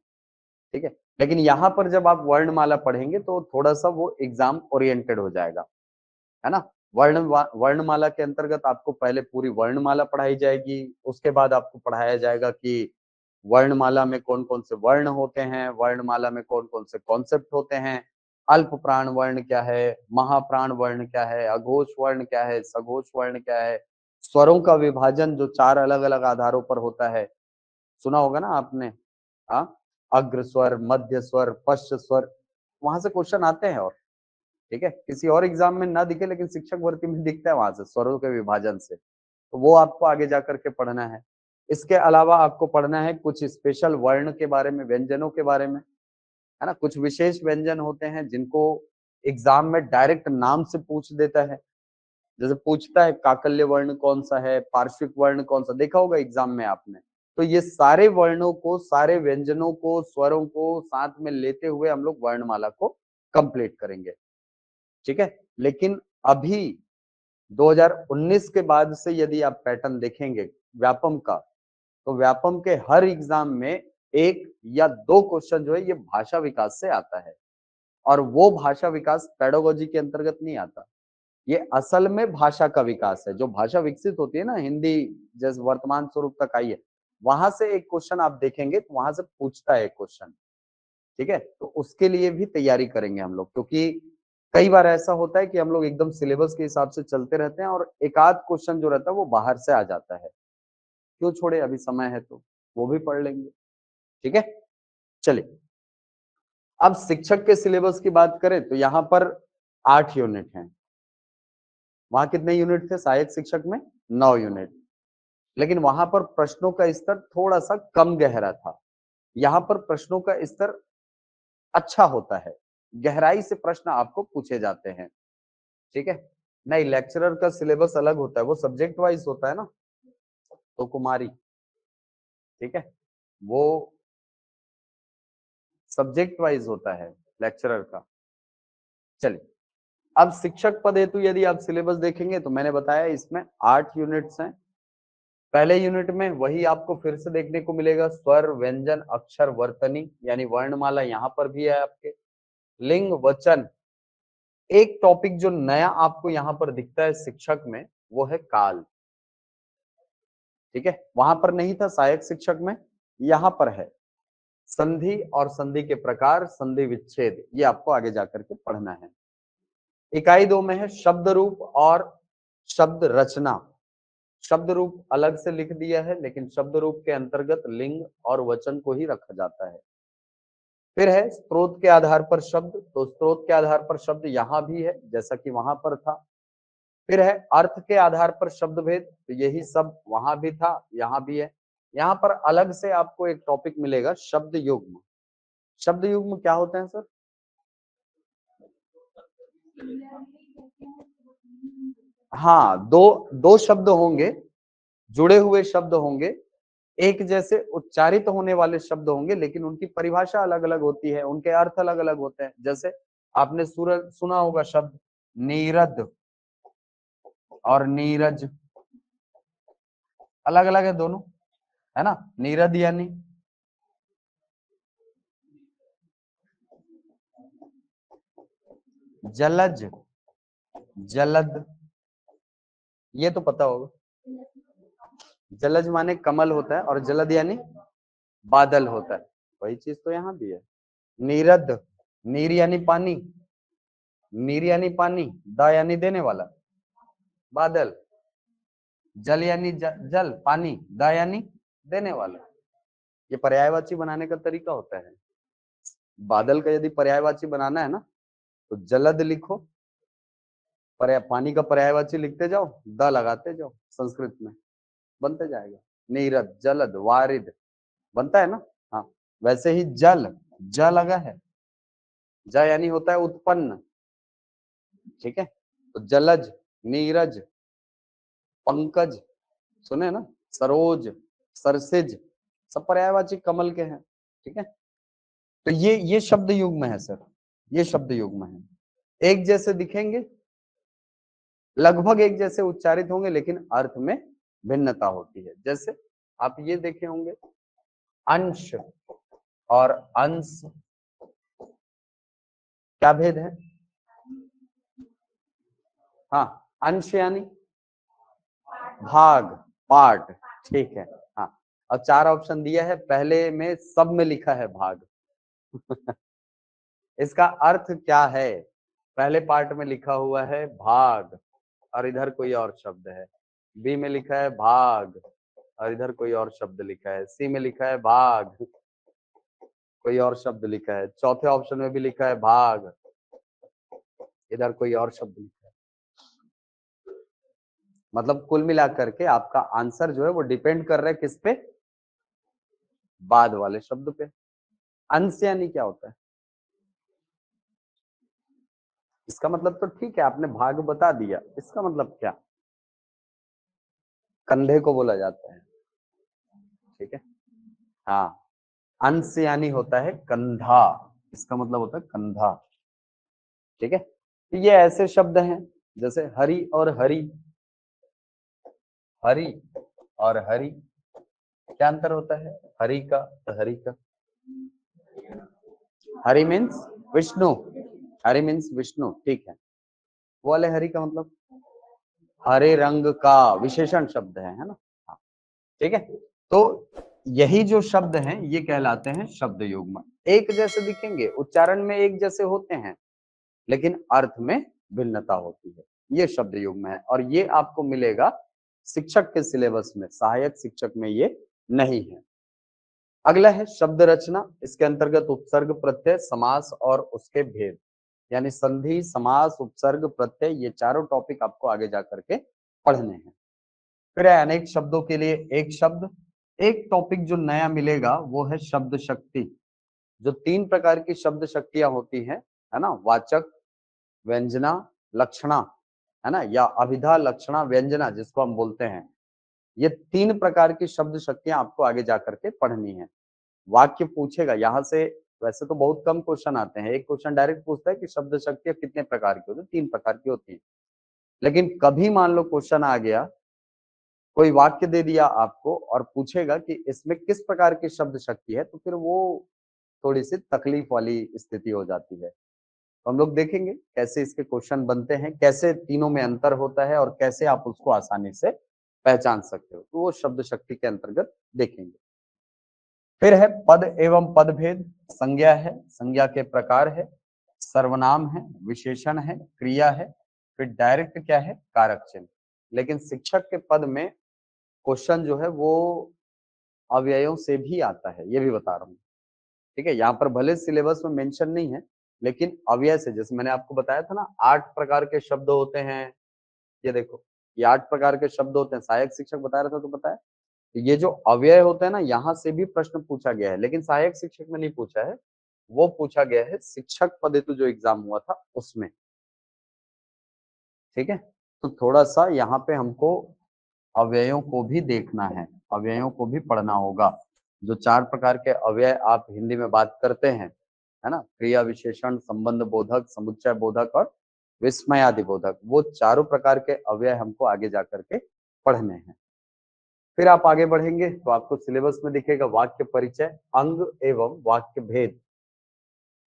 ठीक है? लेकिन यहाँ पर जब आप वर्णमाला पढ़ेंगे तो थोड़ा-सा वो एग्ज़ाम ओरिएंटेड हो जाएगा, है ना? वर्णमाला के अंतर्गत आपको पहले पूरी वर्णमाला पढ़ाई जाएगी, उसके बाद आपको पढ़ाया जाएगा कि वर्णमाला में कौन-कौन से वर्ण होते हैं, वर्णमाला में कौन-कौन से कॉन्सेप्ट होते हैं, अल्प प्राण वर्ण क्या है, महाप्राण वर्ण क्या है, अघोष वर्ण क्या है, सघोष वर्ण क्या है, स्वरों का विभाजन जो 4 अलग-अलग आधारों पर होता है, सुना होगा ना आपने? हाँ? अग्र स्वर, मध्य स्वर, पश्च स्वर, वहाँ से क्वेश्चन आते हैं और ठीक है? किसी और एग्ज़ाम में ना दिखे लेकिन शिक्षक भर्ती में दिखता है वहाँ से स्वरों के विभाजन से। तो वो आपको आगे जा कर के पढ़ना है। इसके अलावा आपको पढ़ना है कुछ स्पेशल वर्ण के बारे में, व्यंजनों के बारे में, है ना? कुछ विशेष व्यंजन होते हैं जिनको एग्ज़ाम में डायरेक्ट नाम से पूछ देता है। जैसे पूछता है काकल्य वर्ण कौन-सा है, पार्श्विक वर्ण कौन-सा, देखा होगा एग्ज़ाम में आपने। तो ये सारे वर्णों को, सारे व्यंजनों को, स्वरों को साथ में लेते हुए हम लोग वर्णमाला को कंप्लीट करेंगे। ठीक है? लेकिन अभी 2019 के बाद से यदि आप पैटर्न देखेंगे व्यापम का, तो व्यापम के हर एग्ज़ाम में 1 या 2 क्वेश्चन जो है ये भाषा विकास से आता है और वो भाषा विकास पेडागोजी के अंतर्गत नहीं आता। ये असल में भाषा का विकास है, जो भाषा विकसित होती है ना हिंदी जैसे वर्तमान स्वरूप तक आई है, वहाँ से एक क्वेश्चन आप देखेंगे तो वहाँ से पूछता है एक क्वेश्चन। ठीक है? तो उसके लिए भी तैयारी करेंगे हम लोग क्योंकि कई बार ऐसा होता है कि हम लोग एकदम सिलेबस के हिसाब से चलते रहते हैं और एक आध क्वेश्चन जो रहता है वो बाहर से आ जाता है। क्यों छोड़े अभी समय है तो, वो भी पढ़ लेंगे। ठीक है? चलिए, अब शिक्षक के सिलेबस की बात करें तो यहाँ पर 8 यूनिट हैं। वहाँ कितने यूनिट थे सहायक शिक्षक में? 9 यूनिट। लेकिन वहाँ पर प्रश्नों का स्तर थोड़ा-सा कम गहरा था। यहाँ पर प्रश्नों का स्तर अच्छा होता है। गहराई से प्रश्न आपको पूछे जाते हैं। ठीक है? नहीं, लेक्चरर का सिलेबस अलग होता है, वो सब्जेक्ट वाइज़ होता है ना, तो कुमारी, ठीक है? वो सब्जेक्ट वाइज़ होता है लेक्चरर का। चलिए, अब शिक्षक पद हेतु यदि आप सिलेबस देखेंगे तो मैंने बताया इसमें 8 यूनिट्स हैं। पहले यूनिट में वही आपको फिर से देखने को मिलेगा स्वर, व्यंजन, अक्षर, वर्तनी यानी वर्णमाला यहाँ पर भी है आपके। लिंग, वचन, एक टॉपिक जो नया आपको यहाँ पर दिखता है शिक्षक में, वो है काल। ठीक है? वहाँ पर नहीं था सहायक शिक्षक में, यहाँ पर है। संधि और संधि के प्रकार, संधि विच्छेद, ये आपको आगे जाकर के पढ़ना है। इकाई 2 में है शब्द रूप और शब्द रचना। शब्द रूप अलग से लिख दिया है, लेकिन शब्द रूप के अंतर्गत लिंग और वचन को ही रखा जाता है। फिर है स्रोत के आधार पर शब्द, तो स्रोत के आधार पर शब्द यहाँ भी है, जैसा कि वहाँ पर था। फिर है अर्थ के आधार पर शब्द भेद, तो यही सब वहाँ भी था, यहाँ भी है। यहाँ पर अलग से आपको एक टॉपिक मिलेगा शब्द युग्म। शब्द युग्म क्या होते हैं सर? हाँ, 2 शब्द होंगे, जुड़े हुए शब्द होंगे, एक जैसे उच्चारित होने वाले शब्द होंगे, लेकिन उनकी परिभाषा अलग-अलग होती है, उनके अर्थ अलग-अलग होते हैं। जैसे आपने सुना होगा शब्द नीरद, और नीरज, अलग अलग है दोनों, है ना। नीरद यानी जलज, जलद, ये तो पता होगा। जलज माने कमल होता है और जलद यानी बादल होता है, वही चीज तो यहाँ भी है। नीरद, नीर यानी पानी, नीर यानी पानी, द यानी देने वाला, बादल, जल यानी जल पानी, द यानी देने वाला। ये पर्यायवाची बनाने का तरीका होता है। बादल का यदि पर्यायवाची बनाना है ना तो जलद लिखो, पानी का पर्यायवाची लिखते जाओ, द लगाते जाओ, संस्कृत में बनते जाएगा। नीरद, जलद, वारिद बनता है ना। हाँ, वैसे ही जल, ज लगा है, ज यानी होता है उत्पन्न, ठीक है। तो जलज, नीरज, पंकज, सुने ना, सरोज, सरसिज, सब पर्यायवाची कमल के हैं, ठीक है। तो ये शब्द युग्म है सर, ये शब्द युग्म है। एक जैसे दिखेंगे, लगभग एक जैसे उच्चारित होंगे, लेकिन अर्थ में भिन्नता होती है। जैसे आप ये देखे होंगे, अंश और अंश, क्या भेद है? हाँ, अंश यानी भाग, पार्ट, ठीक है। हाँ, और 4 ऑप्शन दिया है, पहले में सब में लिखा है भाग। इसका अर्थ क्या है? पहले पार्ट में लिखा हुआ है भाग और इधर कोई और शब्द है, बी में लिखा है भाग और इधर कोई और शब्द लिखा है, सी में लिखा है भाग, कोई और शब्द लिखा है, चौथे ऑप्शन में भी लिखा है भाग, इधर कोई और शब्द लिखा है। मतलब कुल मिलाकर के आपका आंसर जो है वो डिपेंड कर रहा है किस पे? बाद वाले शब्द पे। अंश यानी क्या होता है? इसका मतलब तो ठीक है, आपने भाग बता दिया, इसका मतलब क्या? कंधे को बोला जाता है, ठीक है। हाँ, अंश यानी होता है कंधा, इसका मतलब होता है कंधा, ठीक है। तो ये ऐसे शब्द हैं जैसे हरि और हरि, हरि और हरि, क्या अंतर होता है हरि का और हरि का? हरि मीन्स विष्णु, हरि मीन्स विष्णु, ठीक है। वो वाले हरि का मतलब हरे रंग का विशेषण शब्द है ना। हाँ, ठीक है। तो यही जो शब्द हैं ये कहलाते हैं शब्द युग्म। एक जैसे दिखेंगे, उच्चारण में एक जैसे होते हैं, लेकिन अर्थ में भिन्नता होती है, ये शब्द युग्म है। और ये आपको मिलेगा शिक्षक के सिलेबस में, सहायक शिक्षक में ये नहीं है। अगला है शब्द रचना, इसके अंतर्गत उपसर्ग, प्रत्यय, समास और उसके भेद, यानी संधि, समास, उपसर्ग, प्रत्यय, ये चारों टॉपिक आपको आगे जाकर के पढ़ने हैं। फिर है अनेक शब्दों के लिए एक शब्द। एक टॉपिक जो नया मिलेगा वो है शब्द शक्ति। जो 3 प्रकार की शब्द शक्तियां होती हैं, है ना, वाचक, व्यंजना, लक्षणा, है ना, या अभिधा, लक्षणा, व्यंजना जिसको हम बोलते हैं, ये 3 प्रकार की शब्द शक्तियां आपको आगे जाकर के पढ़नी है। वाक्य पूछेगा यहाँ से, वैसे तो बहुत कम क्वेश्चन आते हैं, एक क्वेश्चन डायरेक्ट पूछता है कि शब्द शक्तियां कितने प्रकार की होती है, 3 प्रकार की होती है। लेकिन कभी मान लो क्वेश्चन आ गया, कोई वाक्य दे दिया आपको और पूछेगा कि इसमें किस प्रकार की शब्द शक्ति है, तो फिर वो थोड़ी सी तकलीफ वाली स्थिति हो जाती है। तो हम लोग देखेंगे कैसे इसके क्वेश्चन बनते हैं, कैसे तीनों में अंतर होता है और कैसे आप उसको आसानी से पहचान सकते हो, तो वो शब्द शक्ति के अंतर्गत देखेंगे। फिर है पद एवं पद भेद। संज्ञा है, संज्ञा के प्रकार है, सर्वनाम है, विशेषण है, क्रिया है, फिर डायरेक्ट क्या है, कारक चिन्ह। लेकिन शिक्षक के पद में क्वेश्चन जो है वो अव्ययों से भी आता है, ये भी बता रहा हूँ, ठीक है। यहाँ पर भले सिलेबस में मेंशन नहीं है, लेकिन अव्यय से, जैसे मैंने आपको बताया था ना 8 प्रकार के शब्द होते हैं, ये देखो ये 8 प्रकार के शब्द होते हैं, सहायक शिक्षक बता रहा था तो बताया। तो ये जो अव्यय होते हैं ना, यहाँ से भी प्रश्न पूछा गया है, लेकिन सहायक शिक्षक में नहीं पूछा है, वो पूछा गया है शिक्षक पद हेतु जो एग्जाम हुआ था उसमें, ठीक है। तो थोड़ा सा यहाँ पे हमको अव्ययों को भी देखना है, अव्ययों को भी पढ़ना होगा। जो 4 प्रकार के अव्यय आप हिंदी में बात करते हैं, है ना, क्रिया विशेषण, संबंध बोधक, समुच्चय बोधक और विस्मयादिबोधक, वो चारों प्रकार के अव्यय हमको आगे जा करके पढ़ने हैं। फिर आप आगे बढ़ेंगे तो आपको सिलेबस में दिखेगा वाक्य परिचय, अंग एवं वाक्य भेद।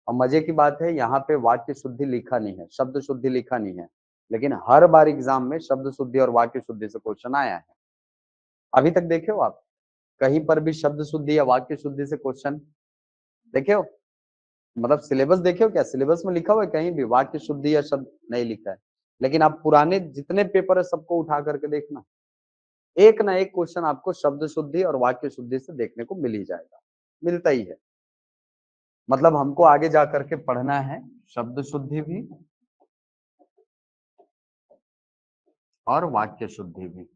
और मजे की बात है यहाँ पे वाक्य शुद्धि लिखा नहीं है, शब्द शुद्धि लिखा नहीं है, लेकिन हर बार एग्जाम में शब्द शुद्धि और वाक्य शुद्धि से क्वेश्चन आया है। अभी तक देखे हो आप कहीं पर भी शब्द शुद्धि या वाक्य शुद्धि से क्वेश्चन देखे हो? मतलब सिलेबस देखे हो क्या? सिलेबस में लिखा हुआ है कहीं भी वाक्य शुद्धि या शब्द नहीं लिखा है, लेकिन आप पुराने जितने पेपर है सबको उठा करके देखना, एक ना एक क्वेश्चन आपको शब्द शुद्धि और वाक्य शुद्धि से देखने को मिल ही जाएगा, मिलता ही है। मतलब हमको आगे जा करके पढ़ना है शब्द शुद्धि भी और वाक्य शुद्धि भी।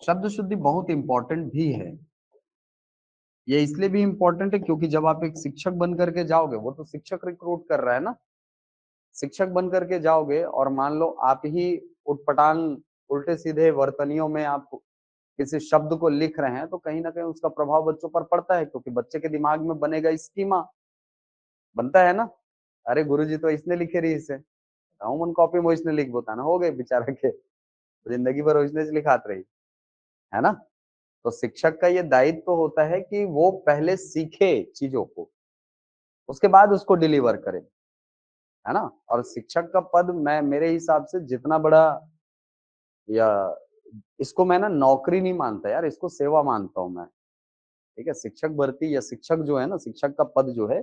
शब्द शुद्धि बहुत इंपॉर्टेंट भी है। ये इसलिए भी इंपॉर्टेंट है क्योंकि जब आप एक शिक्षक बन करके जाओगे, वो तो शिक्षक रिक्रूट कर रहा है ना, शिक्षक बन करके जाओगे और मान लो आप ही उटपटांग उल्टे सीधे वर्तनियों में आप किसी शब्द को लिख रहे हैं, तो कहीं ना कहीं उसका प्रभाव बच्चों पर पड़ता है, क्योंकि बच्चे के दिमाग में बनेगा स्कीमा, बनता है ना। अरे गुरुजी तो इसने लिखे रही इसे, मन कॉपी में इसने लिख बोता ना, हो गए बेचारा के जिंदगी भर इसने लिखात रही, है ना। तो शिक्षक का ये दायित्व तो होता है कि वो पहले सीखे चीजों को, उसके बाद उसको डिलीवर करे, है ना। और शिक्षक का पद मैं मेरे हिसाब से जितना बड़ा, या इसको मैं ना नौकरी नहीं मानता यार, इसको सेवा मानता हूँ मैं। ठीक है, शिक्षक भर्ती या शिक्षक जो है ना, शिक्षक का पद जो है,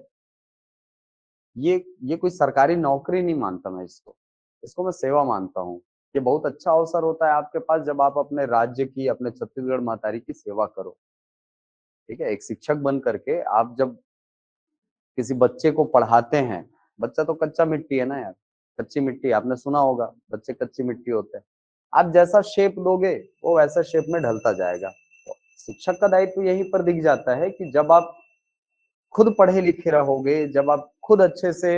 ये कोई सरकारी नौकरी नहीं मानता मैं इसको, इसको मैं सेवा मानता हूँ। ये बहुत अच्छा अवसर होता है आपके पास जब आप अपने राज्य की, अपने छत्तीसगढ़ मातारी की सेवा करो। ठीक है, एक शिक्षक बन करके आप जब किसी बच्चे को पढ़ाते हैं, बच्चा तो कच्चा मिट्टी है ना यार, कच्ची मिट्टी आपने सुना होगा, बच्चे कच्ची मिट्टी होते हैं। आप जैसा शेप दोगे वो वैसा शेप में ढलता जाएगा। तो शिक्षक का दायित्व यहीं पर दिख जाता है कि जब आप खुद पढ़े लिखे रहोगे, जब आप खुद अच्छे से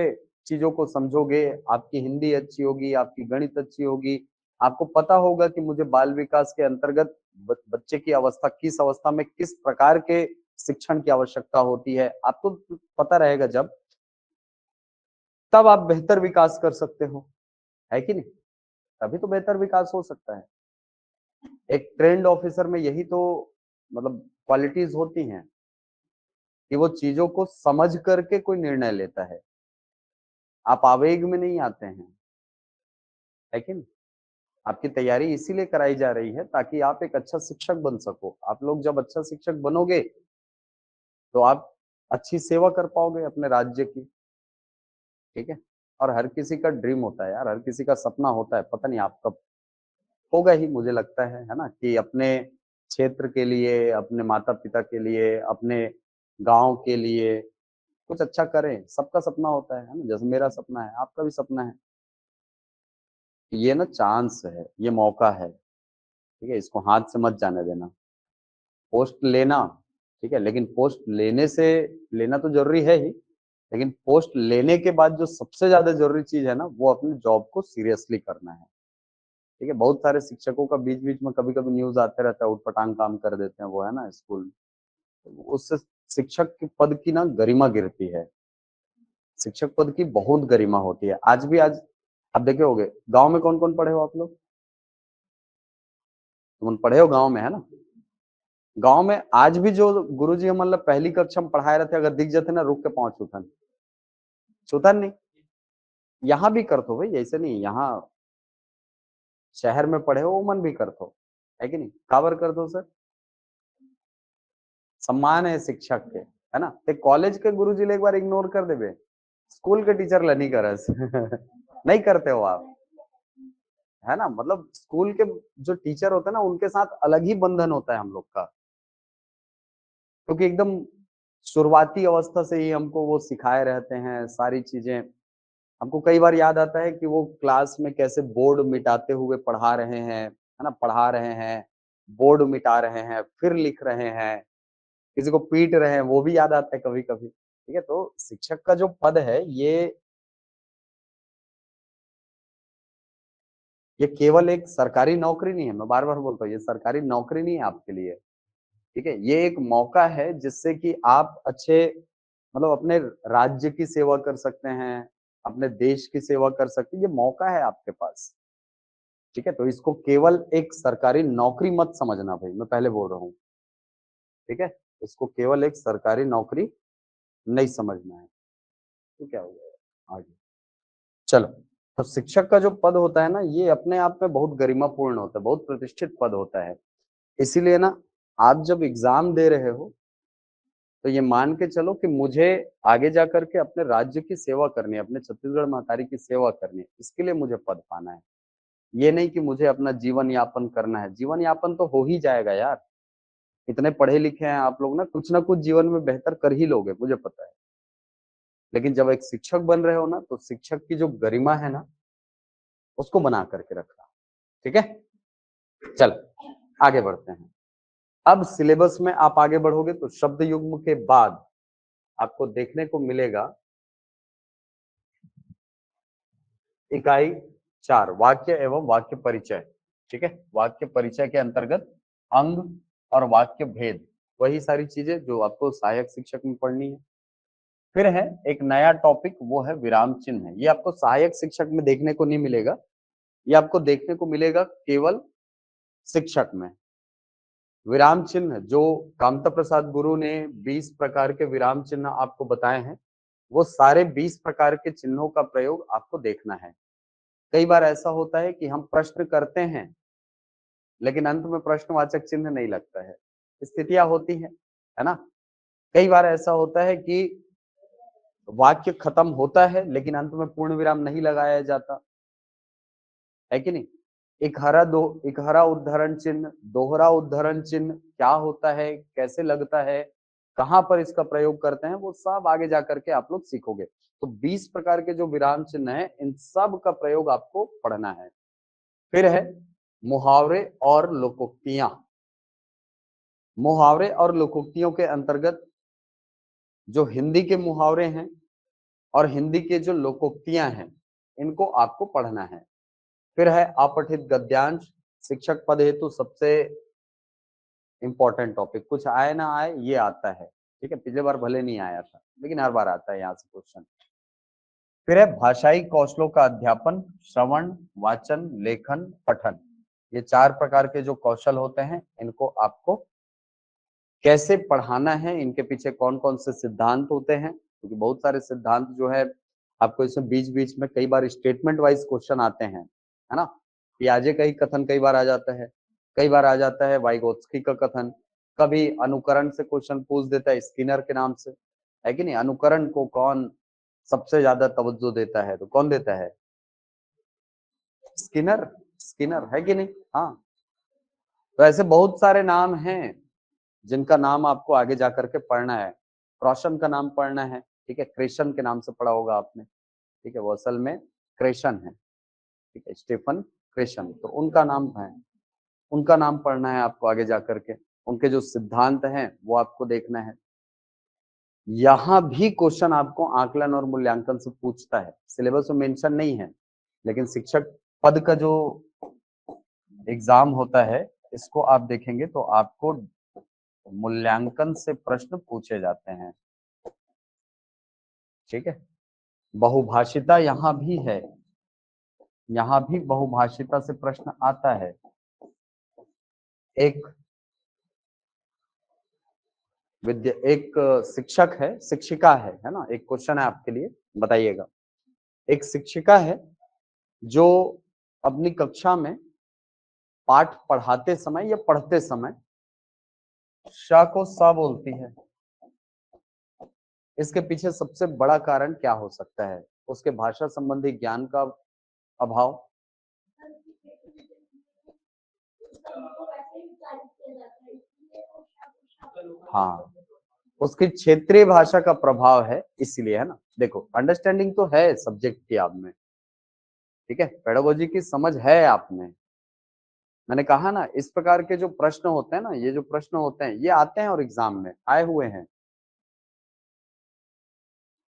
चीजों को समझोगे, आपकी हिंदी अच्छी होगी, आपकी गणित अच्छी होगी, आपको पता होगा कि मुझे बाल विकास के अंतर्गत बच्चे की अवस्था किस अवस्था में किस प्रकार के शिक्षण की आवश्यकता होती है, आपको पता रहेगा जब, तब आप बेहतर विकास कर सकते हो, है कि नहीं? तभी तो बेहतर विकास हो सकता है। एक ट्रेंड ऑफिसर में यही तो मतलब क्वालिटीज होती हैं कि वो चीजों को समझ करके कोई निर्णय लेता है, आप आवेग में नहीं आते हैं, है कि नहीं? आपकी तैयारी इसीलिए कराई जा रही है ताकि आप एक अच्छा शिक्षक बन सको। आप लोग जब अच्छा शिक्षक बनोगे तो आप अच्छी सेवा कर पाओगे अपने राज्य की। ठीक है, और हर किसी का ड्रीम होता है यार, हर किसी का सपना होता है, पता नहीं आप कब होगा ही, मुझे लगता है ना, कि अपने क्षेत्र के लिए, अपने माता पिता के लिए, अपने गांव के लिए कुछ अच्छा करें। सबका सपना होता है ना, जैसे मेरा सपना है, आपका भी सपना है। ये ना चांस है, ये मौका है, ठीक है, इसको हाथ से मत जाने देना। पोस्ट लेना, ठीक है, लेकिन पोस्ट लेने से, लेना तो जरूरी है ही, लेकिन पोस्ट लेने के बाद जो सबसे ज्यादा जरूरी चीज है ना, वो अपने जॉब को सीरियसली करना है। ठीक है, बहुत सारे शिक्षकों का बीच बीच में कभी कभी न्यूज आते रहता है, उटपटांग काम कर देते हैं वो, है ना, स्कूल में, उससे शिक्षक के पद की ना गरिमा गिरती है, शिक्षक पद की बहुत गरिमा होती है। आज भी, आज आप देखे होगे, गांव में कौन कौन पढ़े हो आप लोग? तुम पढ़े हो गांव में, है ना। गांव में आज भी जो गुरुजी हम मतलब पहली कक्षा में पढ़ाए रहे थे, अगर दिख जाते ना, रुक के पांव छूथन, छूथन नहीं। यहाँ भी कर दो भाई, ऐसे नहीं, यहाँ शहर में पढ़े हो वो मन भी कर दो, है कि नहीं, काबर कर दो सर, सम्मान है शिक्षक के, है ना। ते कॉलेज के गुरुजी ले एक बार इग्नोर कर देबे, स्कूल के टीचर ला नहीं करस नहीं करते हो आप, है ना। मतलब स्कूल के जो टीचर होते हैं ना, उनके साथ अलग ही बंधन होता है हम लोग का, क्योंकि एकदम शुरुआती अवस्था से ही हमको वो सिखाए रहते हैं सारी चीजें। हमको कई बार याद आता है कि वो क्लास में कैसे बोर्ड मिटाते हुए पढ़ा रहे हैं, है ना, पढ़ा रहे हैं, बोर्ड मिटा रहे हैं, फिर लिख रहे हैं, किसी को पीट रहे हैं, वो भी याद आता है कभी कभी। ठीक है, तो शिक्षक का जो पद है, ये केवल एक सरकारी नौकरी नहीं है, मैं बार बार बोलता हूँ, ये सरकारी नौकरी नहीं है आपके लिए। ठीक है, ये एक मौका है जिससे कि आप अच्छे मतलब अपने राज्य की सेवा कर सकते हैं, अपने देश की सेवा कर सकते हैं, ये मौका है आपके पास। ठीक है? तो इसको केवल एक सरकारी नौकरी मत समझना भाई, मैं पहले बोल रहा हूँ। ठीक है? इसको केवल एक सरकारी नौकरी नहीं समझना है। तो क्या हो गया आगे? चलो, तो शिक्षक का जो पद होता है ना, ये अपने आप में बहुत गरिमापूर्ण होता है, बहुत प्रतिष्ठित पद होता है। इसीलिए ना, आप जब एग्ज़ाम दे रहे हो, तो ये मान के चलो कि मुझे आगे जाकर के अपने राज्य की सेवा करनी है, अपने छत्तीसगढ़ महतारी की सेवा करनी है, इसके लिए मुझे पद पाना है। ये नहीं कि मुझे अपना जीवन यापन करना है, जीवन यापन तो हो ही जाएगा यार। इतने पढ़े लिखे हैं आप लोग ना कुछ जीवन में बेहतर कर ही लोगे, मुझे पता है। लेकिन जब एक शिक्षक बन रहे हो ना, तो शिक्षक की जो गरिमा है ना, उसको बना करके रखना। ठीक है? चलो, आगे बढ़ते हैं। अब सिलेबस में आप आगे बढ़ोगे तो शब्द युग्म के बाद आपको देखने को मिलेगा इकाई 4 वाक्य एवं वाक्य परिचय। ठीक है? वाक्य परिचय के अंतर्गत अंग और वाक्य भेद, वही सारी चीजें जो आपको सहायक शिक्षक में पढ़नी है। फिर है एक नया टॉपिक, वो है विराम चिन्ह। ये आपको सहायक शिक्षक में देखने को नहीं मिलेगा, ये आपको देखने को मिलेगा केवल शिक्षक में। विराम चिन्ह जो कामता प्रसाद गुरु ने 20 प्रकार के विराम चिन्ह आपको बताए हैं, वो सारे 20 प्रकार के चिन्हों का प्रयोग आपको देखना है। कई बार ऐसा होता है कि हम प्रश्न करते हैं, लेकिन अंत में प्रश्नवाचक चिन्ह नहीं लगता है। स्थितियाँ होती हैं, है ना? कई बार ऐसा होता है कि वाक्य खत्म होता है, लेकिन अंत में पूर्ण विराम नहीं लगाया जाता, है कि नहीं? इकहरा उद्धरण चिन्ह, दोहरा उद्धरण चिन्ह क्या होता है, कैसे लगता है, कहाँ पर इसका प्रयोग करते हैं, वो सब आगे जाकर के आप लोग सीखोगे। तो 20 प्रकार के जो विराम चिन्ह हैं, इन सब का प्रयोग आपको पढ़ना है। फिर है मुहावरे और लोकोक्तियां। मुहावरे और लोकोक्तियों के अंतर्गत जो हिंदी के मुहावरे हैं और हिंदी के जो लोकोक्तियां हैं, इनको आपको पढ़ना है। फिर है अपठित गद्यांश, शिक्षक पद हेतु सबसे इंपॉर्टेंट टॉपिक, कुछ आए ना आए ये आता है। ठीक है? पिछले बार भले नहीं आया था, लेकिन हर बार आता है यहाँ से क्वेश्चन। फिर है भाषाई कौशलों का अध्यापन, श्रवण, वाचन, लेखन, पठन। ये 4 प्रकार के जो कौशल होते हैं, इनको आपको कैसे पढ़ाना है, इनके पीछे कौन-कौन से सिद्धांत होते हैं, क्योंकि बहुत सारे सिद्धांत जो है आपको इसमें बीच-बीच में कई बार स्टेटमेंट वाइज़ क्वेश्चन आते हैं, है ना? पियाजे का ही कथन कई बार आ जाता है, कई बार आ जाता है वाइगोत्स्की का कथन, कभी अनुकरण से क्वेश्चन पूछ देता है स्किनर के नाम से, है कि नहीं? अनुकरण को कौन सबसे ज़्यादा तवज्जो देता है, तो कौन देता है? स्किनर, स्किनर, है कि नहीं? हाँ, तो ऐसे बहुत सारे नाम हैं जिनका नाम आपको आगे जाकर के पढ़ना है। क्रॉशन का नाम पढ़ना है, ठीक है? क्रेशन के नाम से पढ़ा होगा आपने, ठीक है? वो असल में क्रेशन है, ठीक है? स्टीफन क्रेशन, तो उनका नाम है, उनका नाम पढ़ना है आपको आगे जाकर के। उनके जो सिद्धांत हैं, वो आपको देखना है। यहाँ भी क्वेश्चन आपको आकलन और मूल्यांकन से पूछता है, सिलेबस में मेंशन नहीं है, लेकिन शिक्षक पद का जो एग्ज़ाम होता है, इसको आप देखेंगे तो आपको मूल्यांकन से प्रश्न पूछे जाते हैं, ठीक है? बहुभाषिता यहाँ भी है, यहाँ भी बहुभाषिता से प्रश्न आता है। एक एक शिक्षक है, शिक्षिका है ना? एक क्वेश्चन है आपके लिए, बताइएगा। एक शिक्षिका है जो अपनी कक्षा में पाठ पढ़ाते समय या पढ़ते समय श को स बोलती है। इसके पीछे सबसे बड़ा कारण क्या हो सकता है? उसके भाषा संबंधी ज्ञान का अभाव, हाँ, उसकी क्षेत्रीय भाषा का प्रभाव है, इसलिए, है ना? देखो, अंडरस्टैंडिंग तो है सब्जेक्ट की आप में, ठीक है? पेडागोजी की समझ है आप में। मैंने कहा ना, इस प्रकार के जो प्रश्न होते हैं ना, ये जो प्रश्न होते हैं, ये आते हैं और एग्ज़ाम में आए हुए हैं।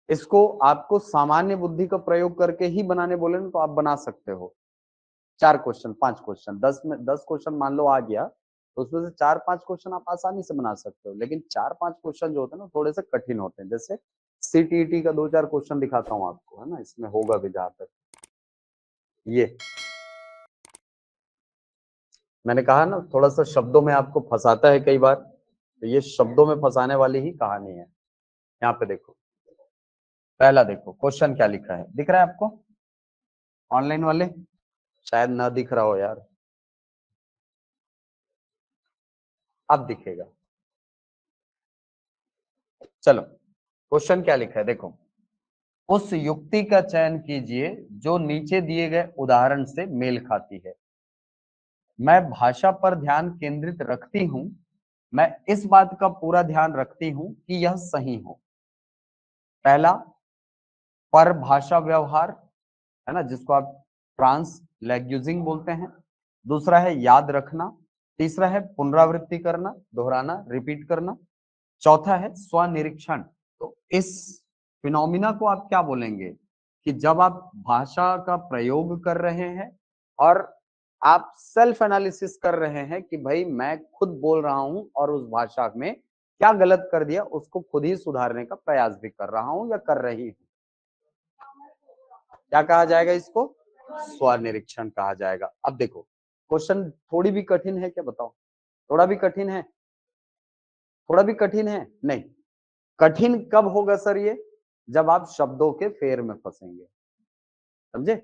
इसको आपको सामान्य बुद्धि का प्रयोग करके ही बनाने बोले ना, तो आप बना सकते हो। 4 क्वेश्चन, 5 क्वेश्चन, 10 में 10 क्वेश्चन मान लो आ गया, तो उसमें से 4-5 क्वेश्चन आप आसानी से बना सकते हो। लेकिन 4-5 क्वेश्चन जो होते हैं ना, थोड़े से कठिन होते हैं। जैसे सीटीईटी का 2-4 क्वेश्चन दिखाता हूँ आपको, है ना, इसमें होगा भी जहां तक। ये मैंने कहा ना थोड़ा सा शब्दों में आपको फंसाता है कई बार, तो ये शब्दों में फंसाने वाली ही कहानी है। यहाँ पे देखो, पहला देखो क्वेश्चन क्या लिखा है, दिख रहा है आपको ऑनलाइन वाले? शायद ना दिख रहा हो यार, अब दिखेगा। चलो क्वेश्चन क्या लिखा है देखो, उस युक्ति का चयन कीजिए जो नीचे दिए गए उदाहरण से मेल खाती है। मैं भाषा पर ध्यान केंद्रित रखती हूं, मैं इस बात का पूरा ध्यान रखती हूं कि यह सही हो। पहला, पर भाषा व्यवहार, है ना, जिसको आप ट्रांस लैंग्वेजिंग बोलते हैं। दूसरा है याद रखना। तीसरा है पुनरावृत्ति करना, दोहराना, रिपीट करना। चौथा है स्वनिरीक्षण। तो इस फिनोमिना को आप क्या बोलेंगे कि जब आप भाषा का प्रयोग कर रहे हैं और आप सेल्फ एनालिसिस कर रहे हैं कि भाई मैं खुद बोल रहा हूं और उस भाषा में क्या गलत कर दिया उसको खुद ही सुधारने का प्रयास भी कर रहा हूं या कर रही हूं, क्या कहा जाएगा इसको? स्वनिरीक्षण कहा जाएगा। अब देखो क्वेश्चन थोड़ी भी कठिन है क्या, बताओ? थोड़ा भी कठिन है? थोड़ा भी कठिन है? नहीं। कठिन कब होगा सर ये? जब आप शब्दों के फेर में फंसेंगे, समझे?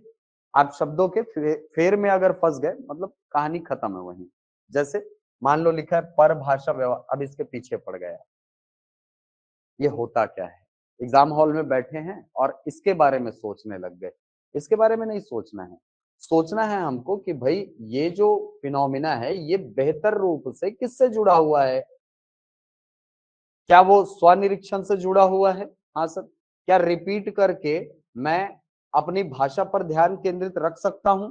आप शब्दों के फेर में अगर फंस गए मतलब कहानी खत्म है वहीं। जैसे मान लो लिखा है परभाषा व्यवहार, अब इसके पीछे पड़ गया। ये होता क्या है? एग्जाम हॉल में बैठे हैं और इसके बारे में सोचने लग गए। इसके बारे में नहीं सोचना है, सोचना है हमको कि भाई ये जो फिनोमिना है ये बेहतर रूप से किससे जुड़ा हुआ है? क्या वो स्वनिरीक्षण से जुड़ा हुआ है? हाँ सर। क्या रिपीट करके मैं अपनी भाषा पर ध्यान केंद्रित रख सकता हूं?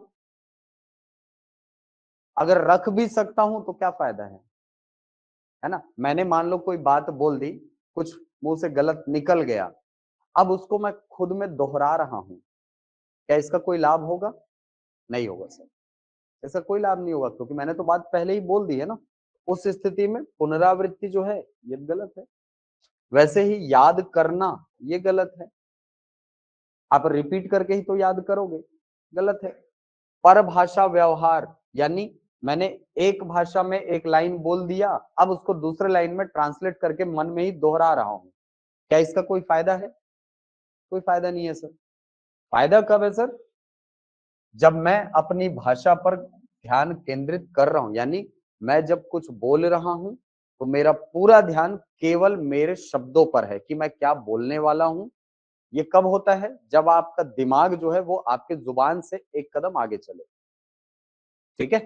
अगर रख भी सकता हूं तो क्या फायदा है ना? मैंने मान लो कोई बात बोल दी, कुछ मुंह से गलत निकल गया, अब उसको मैं खुद में दोहरा रहा हूं, क्या इसका कोई लाभ होगा? नहीं होगा सर, ऐसा कोई लाभ नहीं होगा क्योंकि मैंने तो बात पहले ही बोल दी है ना। उस स्थिति में पुनरावृत्ति जो है ये गलत है। वैसे ही याद करना ये गलत है, आप रिपीट करके ही तो याद करोगे, गलत है। परभाषा व्यवहार यानी मैंने एक भाषा में एक लाइन बोल दिया, अब उसको दूसरे लाइन में ट्रांसलेट करके मन में ही दोहरा रहा हूं, क्या इसका कोई फायदा है? कोई फायदा नहीं है सर। फायदा कब है सर? जब मैं अपनी भाषा पर ध्यान केंद्रित कर रहा हूं, यानी मैं जब कुछ बोल रहा हूं तो मेरा पूरा ध्यान केवल मेरे शब्दों पर है कि मैं क्या बोलने वाला हूं। ये कब होता है? जब आपका दिमाग जो है वो आपके जुबान से एक कदम आगे चले, ठीक है,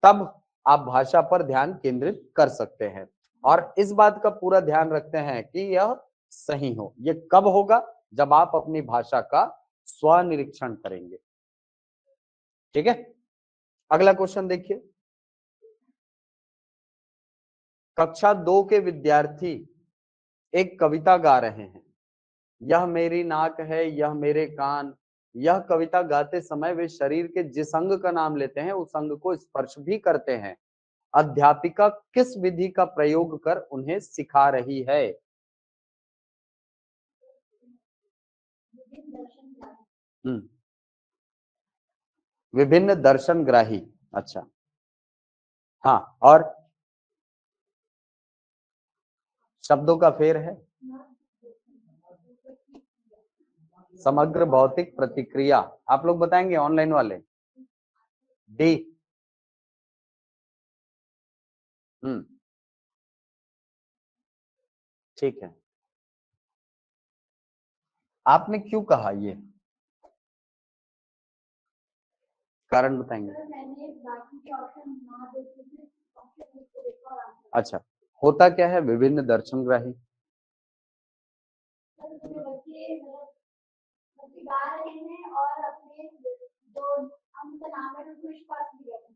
तब आप भाषा पर ध्यान केंद्रित कर सकते हैं और इस बात का पूरा ध्यान रखते हैं कि यह सही हो। ये कब होगा? जब आप अपनी भाषा का स्वनिरीक्षण करेंगे, ठीक है। अगला क्वेश्चन देखिए, कक्षा 2 के विद्यार्थी एक कविता गा रहे हैं। यह मेरी नाक है, यह मेरे कान। यह कविता गाते समय वे शरीर के जिस अंग का नाम लेते हैं उस अंग को स्पर्श भी करते हैं। अध्यापिका किस विधि का प्रयोग कर उन्हें सिखा रही है? हम्म, विभिन्न दर्शनग्राही। अच्छा, हाँ, और शब्दों का फेर है। समग्र भौतिक प्रतिक्रिया, आप लोग बताएंगे ऑनलाइन वाले? डी। हम्म, ठीक है। आपने क्यों कहा ये, कारण बताएंगे? अच्छा, होता क्या है विभिन्न दर्शनग्राही?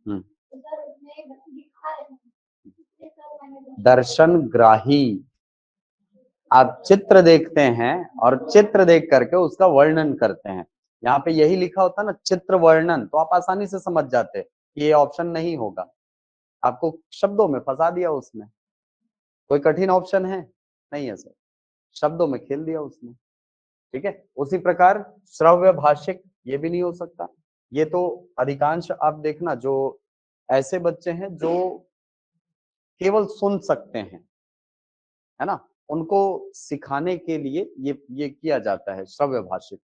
हम्म, दर्शनग्राही, आप चित्र देखते हैं और चित्र देख करके उसका वर्णन करते हैं। यहाँ पे यही लिखा होता ना चित्र वर्णन, तो आप आसानी से समझ जाते कि ये ऑप्शन नहीं होगा। आपको शब्दों में फंसा दिया उसने। कोई कठिन ऑप्शन है? नहीं है सर। शब्दों में खेल दिया उसने। ठीक है, उसी प्रकार श्रव्य भाषिक ये भी नहीं हो सकता। ये तो अधिकांश आप देखना जो ऐसे बच्चे हैं जो केवल सुन सकते हैं, है ना? उनको सिखाने के लिए ये किया जाता है, श्रव्य भाषिक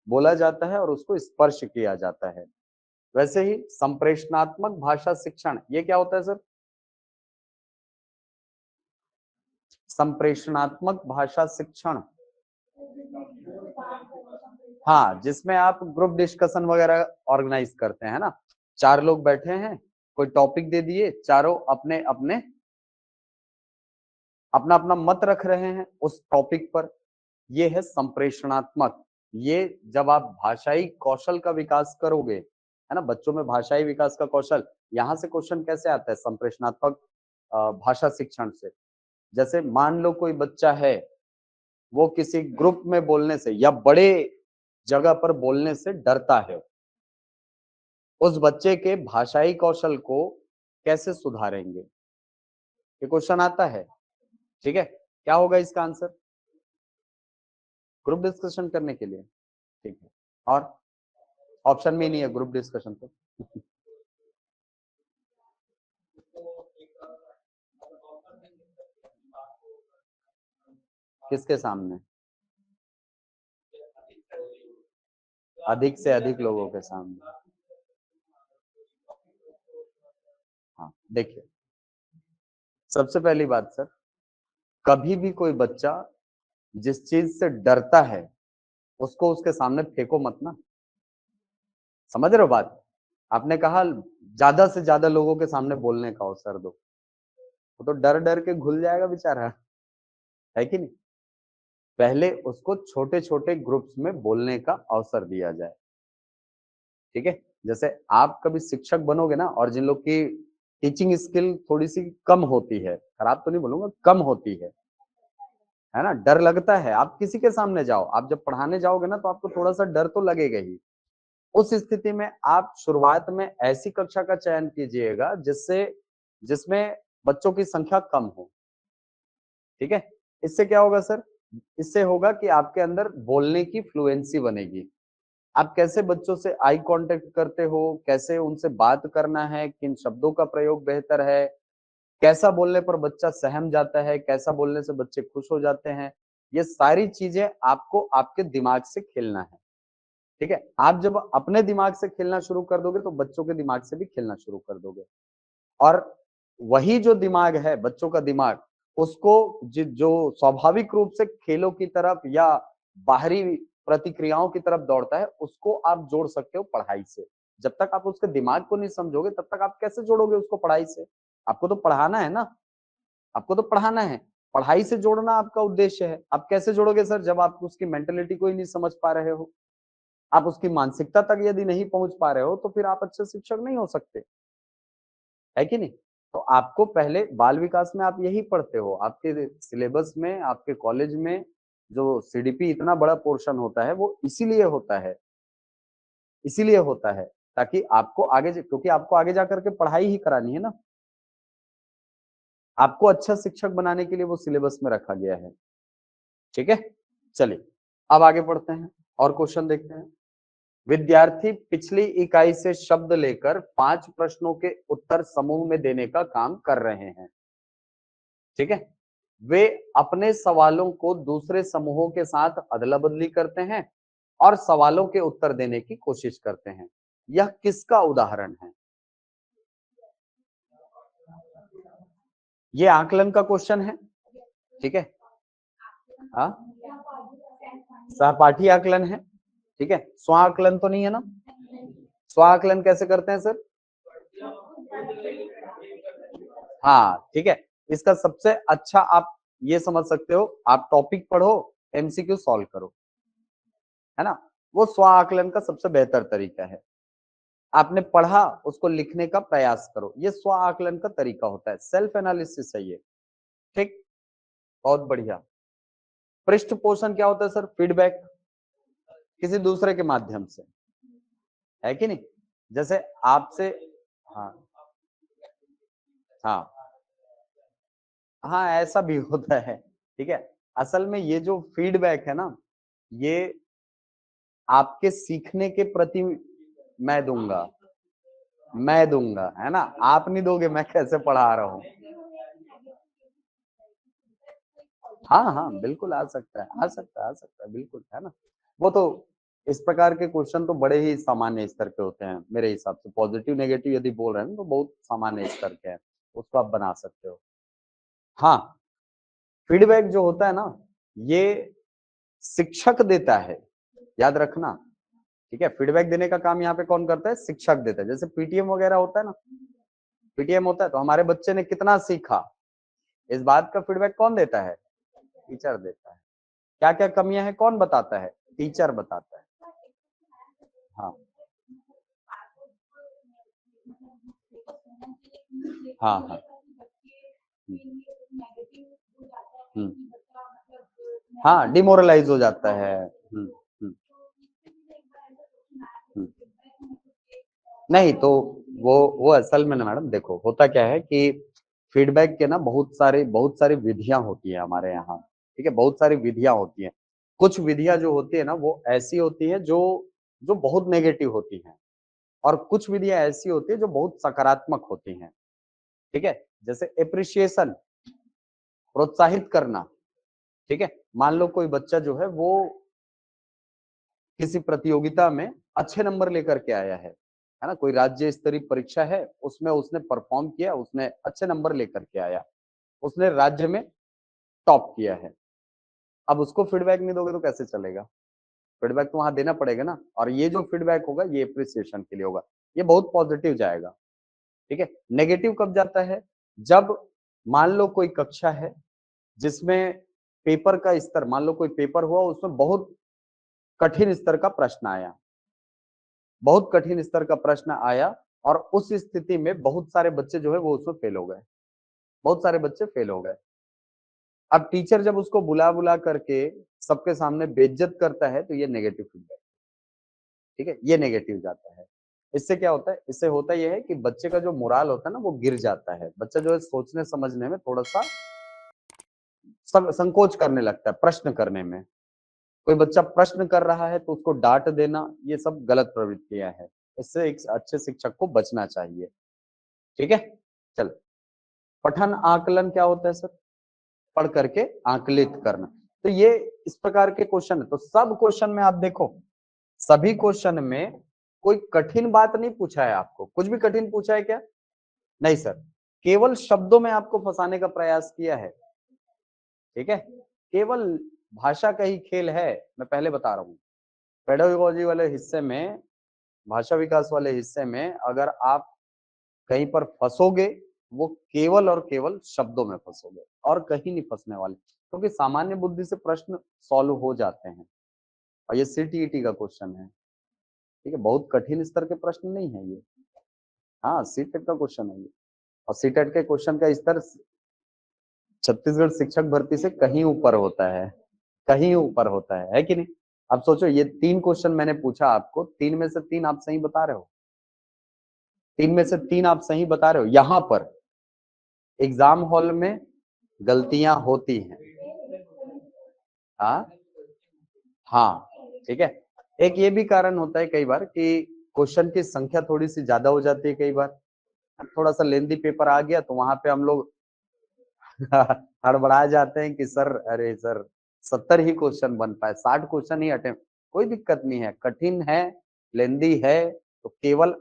बोला जाता है और उसको स्पर्श किया जाता है। वैसे ही संप्रेषणात्मक भाषा शिक्षण ये क्या होता है सर? संप्रेषणात्मक भाषा शिक्षण, हाँ, जिसमें आप ग्रुप डिस्कशन वगैरह ऑर्गेनाइज करते हैं ना, 4 लोग बैठे हैं, कोई टॉपिक दे दिए, चारों अपने-अपने अपना-अपना मत रख रहे हैं उस टॉपिक पर, ये है संप्रेषणात्मक। ये जब आप भाषाई कौशल का विकास करोगे, है ना? बच्चों में भाषाई विकास का कौशल, यहाँ से क्वेश्चन कैसे आता है संप्रेषणात्मक भाषा शिक्षण से। जैसे मान लो कोई बच्चा है, वो किसी ग्रुप में बोलने से या बड़े जगह पर बोलने से डरता है। उस बच्चे के भाषाई कौशल को कैसे सुधारेंगे? ये क्वेश्चन आता है, ठीक है? क्या होगा इसका आंसर? ग्रुप डिस्कशन करने के लिए, ठीक है। और ऑप्शन में ही नहीं है ग्रुप डिस्कशन तो। किसके सामने? अधिक से अधिक लोगों के सामने। हाँ, देखिए, सबसे पहली बात सर, कभी भी कोई बच्चा जिस चीज से डरता है, उसको उसके सामने फेंको मत ना। समझ रहे हो बात? आपने कहा ज्यादा से ज्यादा लोगों के सामने बोलने का अवसर दो, वो तो डर डर के घुल जाएगा बेचारा, है कि नहीं? पहले उसको छोटे छोटे ग्रुप्स में बोलने का अवसर दिया जाए, ठीक है? जैसे आप कभी शिक्षक बनोगे ना, और जिन लोग की टीचिंग स्किल थोड़ी सी कम होती है, खराब तो नहीं बोलूंगा, कम होती है ना? डर लगता है, आप किसी के सामने जाओ, आप जब पढ़ाने जाओगे ना तो आपको थोड़ा सा डर तो लगेगा ही। उस स्थिति में आप शुरुआत में ऐसी कक्षा का चयन कीजिएगा जिसमें बच्चों की संख्या कम हो, ठीक है? इससे क्या होगा सर? इससे होगा कि आपके अंदर बोलने की फ्लुएंसी बनेगी। आप कैसे बच्चों से आई कांटेक्ट करते हो, कैसे उनसे बात करना है, किन शब्दों का प्रयोग बेहतर है, कैसा बोलने पर बच्चा सहम जाता है, कैसा बोलने से बच्चे खुश हो जाते हैं, ये सारी चीजें आपको आपके दिमाग से खेलना है, ठीक है? आप जब अपने दिमाग से खेलना शुरू कर दोगे तो बच्चों के दिमाग से भी खेलना शुरू कर दोगे। और वही जो दिमाग है, बच्चों का दिमाग, उसको जो स्वाभाविक रूप से खेलों की तरफ या बाहरी प्रतिक्रियाओं की तरफ दौड़ता है, उसको आप जोड़ सकते हो पढ़ाई से। जब तक आप उसके दिमाग को नहीं समझोगे, तब तक आप कैसे जोड़ोगे उसको पढ़ाई से? आपको तो पढ़ाना है ना, आपको तो पढ़ाना है। पढ़ाई से जोड़ना आपका उद्देश्य है। आप कैसे जोड़ोगे सर, जब आप उसकी मेंटालिटी को ही नहीं समझ पा रहे हो? आप उसकी मानसिकता तक यदि नहीं पहुँच पा रहे हो, तो फिर आप अच्छे शिक्षक नहीं हो सकते। है कि नहीं? तो आपको पहले बाल विकास में आप यही पढ़ते हो, आपके सिलेबस में, आपके कॉलेज में जो सीडीपी इतना बड़ा पोर्शन होता है, वो इसीलिए होता है, ताकि आपको आगे ज क्योंकि आपको आगे जाकर के पढ़ाई ही करानी है ना। आपको अच्छा शिक्षक बनाने के लिए वो सिलेबस में रखा गया है, ठीक है? चलिए, अब आगे बढ़ते हैं और क्वेश्चन देखते हैं। विद्यार्थी पिछली इकाई से शब्द लेकर 5 प्रश्नों के उत्तर समूह में देने का काम कर रहे हैं, ठीक है? वे अपने सवालों को दूसरे समूहों के साथ अदला-बदली करते हैं और सवालों के उत्तर देने की कोशिश करते हैं। यह किसका उदाहरण है? ये आकलन का क्वेश्चन है, ठीक है? हाँ, सहपाठी आकलन है, ठीक है? स्व आकलन तो नहीं है ना? स्व आकलन कैसे करते हैं सर? हाँ, ठीक है। इसका सबसे अच्छा आप ये समझ सकते हो, आप टॉपिक पढ़ो, एमसीक्यू सॉल्व करो, है ना? वो स्व आकलन का सबसे बेहतर तरीका है। आपने पढ़ा, उसको लिखने का प्रयास करो। ये स्व आकलन का तरीका होता है, सेल्फ एनालिसिस है ये, ठीक? बहुत बढ़िया। पृष्ठ पोषण क्या होता है सर? फीडबैक किसी दूसरे के माध्यम से, है कि नहीं? जैसे आपसे हाँ, हाँ। हाँ, ऐसा भी होता है, ठीक है? असल में ये जो फीडबैक है ना, ये आपके सीखने के प्रति मैं दूंगा, है ना? आप नहीं दोगे, मैं कैसे पढ़ा रहा हूँ? हाँ, हाँ, बिल्कुल आ सकता है, बिल्कुल, है ना? वो तो इस प्रकार के क्वेश्चन तो बड़े ही सामान्य स्तर के होते हैं, मेरे हिसाब से। पॉजिटिव, नेगेटिव यदि बोल रहे हैं, तो बहुत सामान्य स्तर के हैं, उसको आप बना सकते हो। हाँ, फीडबैक जो होता है ना, ये शिक्षक देता है, याद रखना, ठीक है? फीडबैक देने का काम यहाँ पे कौन करता है? शिक्षक देता है। जैसे पीटीएम वगैरह होता है ना, पीटीएम होता है, तो हमारे बच्चे ने कितना सीखा, इस बात का फीडबैक कौन देता है? टीचर देता है। क्या-क्या कमियाँ हैं, कौन बताता है? टीचर बताता है। हाँ। हाँ, हाँ। हुँ। हुँ। हाँ, डिमोरलाइज़ हो जाता है। हुँ, हुँ, हुँ। नहीं, तो वो असल में ना मैडम देखो, होता क्या है कि फीडबैक के ना बहुत सारी विधियाँ होती हैं हमारे यहाँ, ठीक है? बहुत सारी विधियाँ होती हैं। कुछ विधियाँ जो होती है ना, वो ऐसी होती हैं जो जो बहुत नेगेटिव होती हैं और कुछ विधियाँ ऐसी होती हैं जो बहुत सकारात्मक होती हैं, ठीक है? जैसे एप्रिशिएशन, प्रोत्साहित करना, ठीक है? मान लो कोई बच्चा जो है वो किसी प्रतियोगिता में अच्छे नंबर लेकर के आया है ना? कोई राज्य स्तरीय परीक्षा है, उसमें उसने परफ़ॉर्म किया, उसने अच्छे नंबर लेकर के आया, उसने राज्य में टॉप किया है। अब उसको फीडबैक नहीं दोगे तो कैसे चलेगा? फीडबैक तो वहाँ देना पड़ेगा ना, और ये जो फीडबैक होगा ये एप्रिसिएशन के लिए होगा, ये बहुत पॉजिटिव जाएगा, ठीक है? नेगेटिव कब जाता है? जब मान लो कोई कक्षा है, जिसमें पेपर का स्तर, मान लो कोई पेपर हुआ, उसमें बहुत कठिन स्तर का प्रश्न आया, बहुत कठिन स्तर का प्रश्न आया और उस स्थिति में बहुत सारे बच्चे जो है वो उसमें फेल हो गए, बहुत सारे बच्चे फेल हो गए। अब टीचर जब उसको बुला-बुला करके सबके सामने बेइज्जत करता है, तो ये नेगेटिव फीडबैक, ठीक है? ये नेगेटिव जाता है। इससे क्या होता है? इससे होता ये है कि बच्चे का जो मोरल होता है ना, वो गिर जाता है। बच्चा जो है सोचने समझने में थोड़ा-सा संकोच करने लगता है, प्रश्न करने में। कोई बच्चा प्रश्न कर रहा है तो उसको डाँट देना, ये सब गलत प्रवृत्तियाँ हैं। इससे एक अच्छे शिक्षक को बचना चाहिए, ठीक है? चलो, पठन आकलन क्या होता है सर? पढ़ करके आकलित करना। तो ये इस प्रकार के क्वेश्चन है। तो सब क्वेश्चन में आप देखो, सभी क्वेश्चन में कोई कठिन बात नहीं पूछा है आपको। कुछ भी कठिन पूछा है क्या? नहीं सर। केवल शब्दों में आपको फँसाने का प्रयास किया है, ठीक है? केवल भाषा का ही खेल है, मैं पहले बता रहा हूँ। पेडागोजी वाले हिस्से में, भाषा विकास वाले हिस्से में अगर आप कहीं पर फँसोगे, वो केवल और केवल शब्दों में फँसोगे और कहीं नहीं फँसने वाले। क्योंकि सामान्य बुद्धि से प्रश्न सॉल्व हो जाते हैं और ये सीटीईटी का क्वेश्चन है, ठीक है? बहुत कठिन स्तर के प्रश्न नहीं है ये। हाँ, सीटेट का क्वेश्चन है ये, और सीटेट के क्वेश्चन का स्तर छत्तीसगढ़ शिक्षक भर्ती से कहीं ऊपर होता है, कहीं ऊपर होता है कि नहीं? अब सोचो, ये 3 क्वेश्चन मैंने पूछा आपको, 3 में से 3 आप सही बता रहे हो, 3 में से 3 आप सही बता रहे हो। यहाँ पर एग्ज़ाम हॉल में गलतियाँ होती हैं। हाँ? हाँ, ठीक है। एक ये भी कारण होता है कई बार कि क्वेश्चन की संख्या थोड़ी-सी ज़्यादा हो जाती है कई बार। थोड़ा-सा लेंथी पेपर आ गया तो वहाँ पे हम लोग हड़बड़ा जाते हैं कि सर, अरे सर, 70 ही क्वेश्चन बन पाए, 60 क्वेश्चन ही अटेम्प्ट, कोई दिक्कत नहीं है, कठिन है, लेंथी है, तो केवल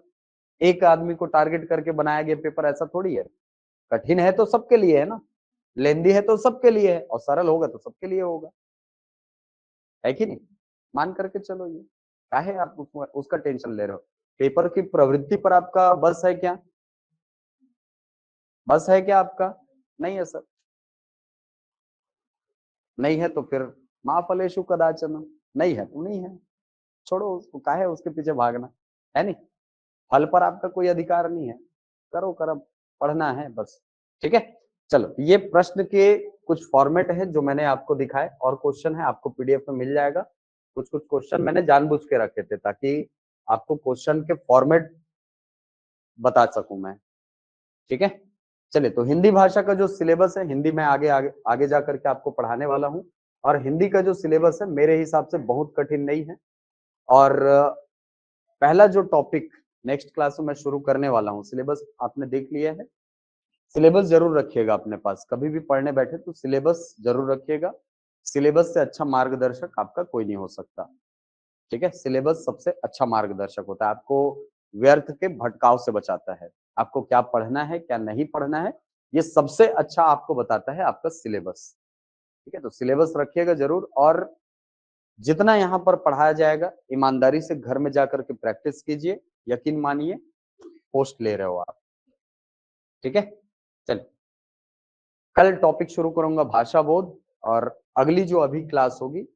एक आदमी को टारगेट करके बनाया गया पेपर ऐसा थोड़ी है। कठिन है तो सबके लिए है ना, लेंथी है तो सबके लिए है और सरल होगा तो सबके लिए होगा, है कि नहीं? मान करके चलो ये, काहे आप उसमें उसका टेंशन ले रहे हो? पेपर की प्रवृत्ति पर आपका बस है क्या? बस है क्या आपका? नहीं है सर। नहीं है तो फिर मा फलेषु कदाचन, नहीं है तो नहीं है। छोड़ो उसको, काहे उसके पीछे भागना, है नहीं? फल पर आपका कोई अधिकार नहीं है। करो कर्म, पढ़ना है बस, ठीक है? चलो, ये प्रश्न के कुछ फॉर्मेट हैं जो मैंने आपको दिखाए और क्वेश्चन है आपको पीडीएफ में मिल जाएगा। कुछ-कुछ क्वेश्चन मैंने जानबूझ के रखे थे ताकि आपको क्वेश्चन के फॉर्मेट बता सकूँ मैं, ठीक है? चलिए, तो हिंदी भाषा का जो सिलेबस है, हिंदी में आगे आगे आगे जा कर के आपको पढ़ाने वाला हूँ। और हिंदी का जो सिलेबस है मेरे हिसाब से बहुत कठिन नहीं है। और पहला जो टॉपिक नेक्स्ट क्लास में मैं शुरू करने वाला हूँ, सिलेबस आपने देख लिया है। सिलेबस जरूर रखिएगा अपने पास, कभी भी पढ़ने बैठे तो सिलेबस जरूर रखिएगा। सिलेबस से अच्छा मार्गदर्शक आपका कोई नहीं हो सकता, ठीक है। सिलेबस सबसे अच्छा मार्गदर्शक होता है, आपको व्यर्थ के भटकाव से बचाता है। आपको क्या पढ़ना है क्या नहीं पढ़ना है, ये सबसे अच्छा आपको बताता है आपका सिलेबस, ठीक है। तो सिलेबस रखिएगा जरूर, और जितना यहाँ पर पढ़ाया जाएगा ईमानदारी से घर में जाकर के प्रैक्टिस कीजिए। यकीन मानिए पोस्ट ले रहे हो आप, ठीक है। चलिए कल टॉपिक शुरू करूंगा भाषा बोध, और अगली जो अभी क्लास होगी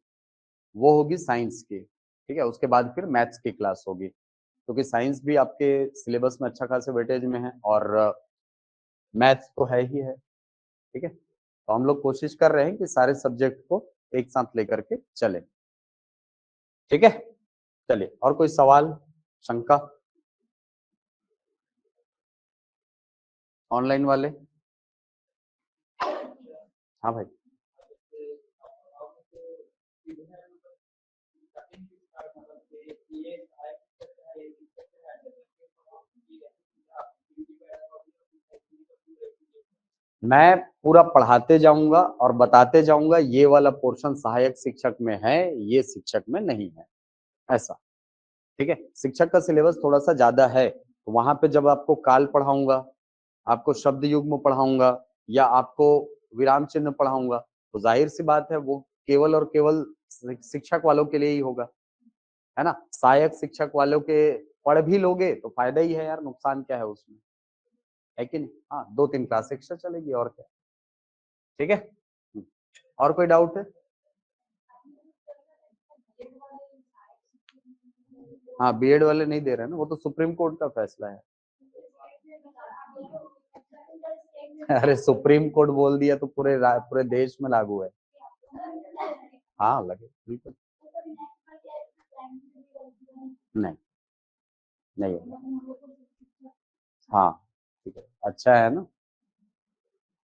वो होगी साइंस की, ठीक है। उसके बाद फिर मैथ्स की क्लास होगी, क्योंकि साइंस भी आपके सिलेबस में अच्छा खासे वेटेज में है, और मैथ्स तो है ही है, ठीक है। तो हम लोग कोशिश कर रहे हैं कि सारे सब्जेक्ट को एक साथ लेकर के चले, ठीक है। चलिए, और कोई सवाल शंका ऑनलाइन वाले? हाँ भाई। मैं पूरा पढ़ाते जाऊंगा और बताते जाऊंगा, ये वाला पोर्शन सहायक शिक्षक में है, ये शिक्षक में नहीं है, ऐसा, ठीक है। शिक्षक का सिलेबस थोड़ा सा ज्यादा है, तो वहां पे जब आपको काल पढ़ाऊंगा, आपको शब्द युग्म पढ़ाऊंगा, या आपको विराम चिन्ह पढ़ाऊंगा, तो जाहिर सी बात है वो केवल और केवल शिक्षक वालों के लिए ही होगा, है ना। सहायक शिक्षक वालों के पढ़ भी लोगे तो फायदा ही है यार, नुकसान क्या है उसमें, है कि नहीं। हाँ, 2-3 क्लास एक्स्ट्रा चलेगी और क्या, ठीक है। और कोई डाउट है? हाँ, बीएड वाले नहीं दे रहे हैं ना, वो तो सुप्रीम कोर्ट का फैसला है। अरे सुप्रीम कोर्ट बोल दिया तो पूरे पूरे देश में लागू है। हाँ लगे बिल्कुल। नहीं, नहीं होगा। हाँ ठीक है, अच्छा है ना,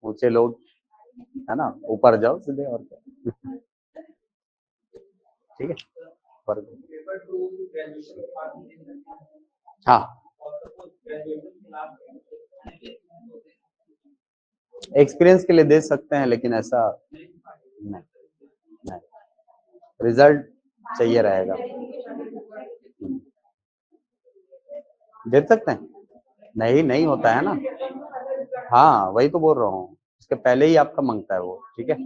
ऊंचे लोग, है ना, ऊपर जाओ सीधे, और क्या। ठीक है, ऊपर हाँ, एक्सपीरियंस के लिए दे सकते हैं, लेकिन ऐसा नहीं, नहीं, रिजल्ट चाहिए रहेगा। दे सकते हैं, नहीं नहीं होता है ना। हाँ वही तो बोल रहा हूँ, उसके पहले ही आपका मांगता है वो, ठीक है।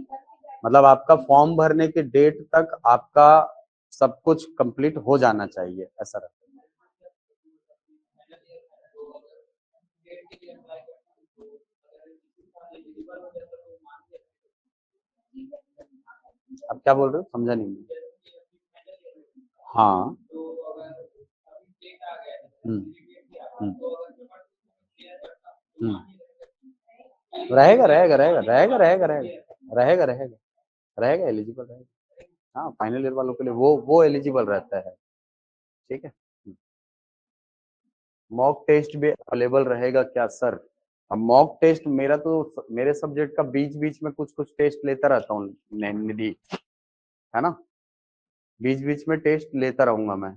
मतलब आपका फॉर्म भरने के डेट तक आपका सब कुछ कंप्लीट हो जाना चाहिए, ऐसा रहता है। अब क्या बोल रहे हो, समझा नहीं। हाँ। हम्म, हम्म, हम्म। रहेगा रहेगा रहेगा रहेगा रहेगा रहेगा रहेगा रहेगा रहेगा, एलिजिबल रहेगा। हाँ, फाइनल ईयर वालों के लिए वो एलिजिबल रहता है, ठीक है। मॉक टेस्ट भी अवेलेबल रहेगा क्या सर? अब मॉक टेस्ट मेरा तो, मेरे सब्जेक्ट का बीच बीच में कुछ कुछ टेस्ट लेता रहता हूँ निधि, है ना। बीच बीच में टेस्ट लेता रहूंगा मैं,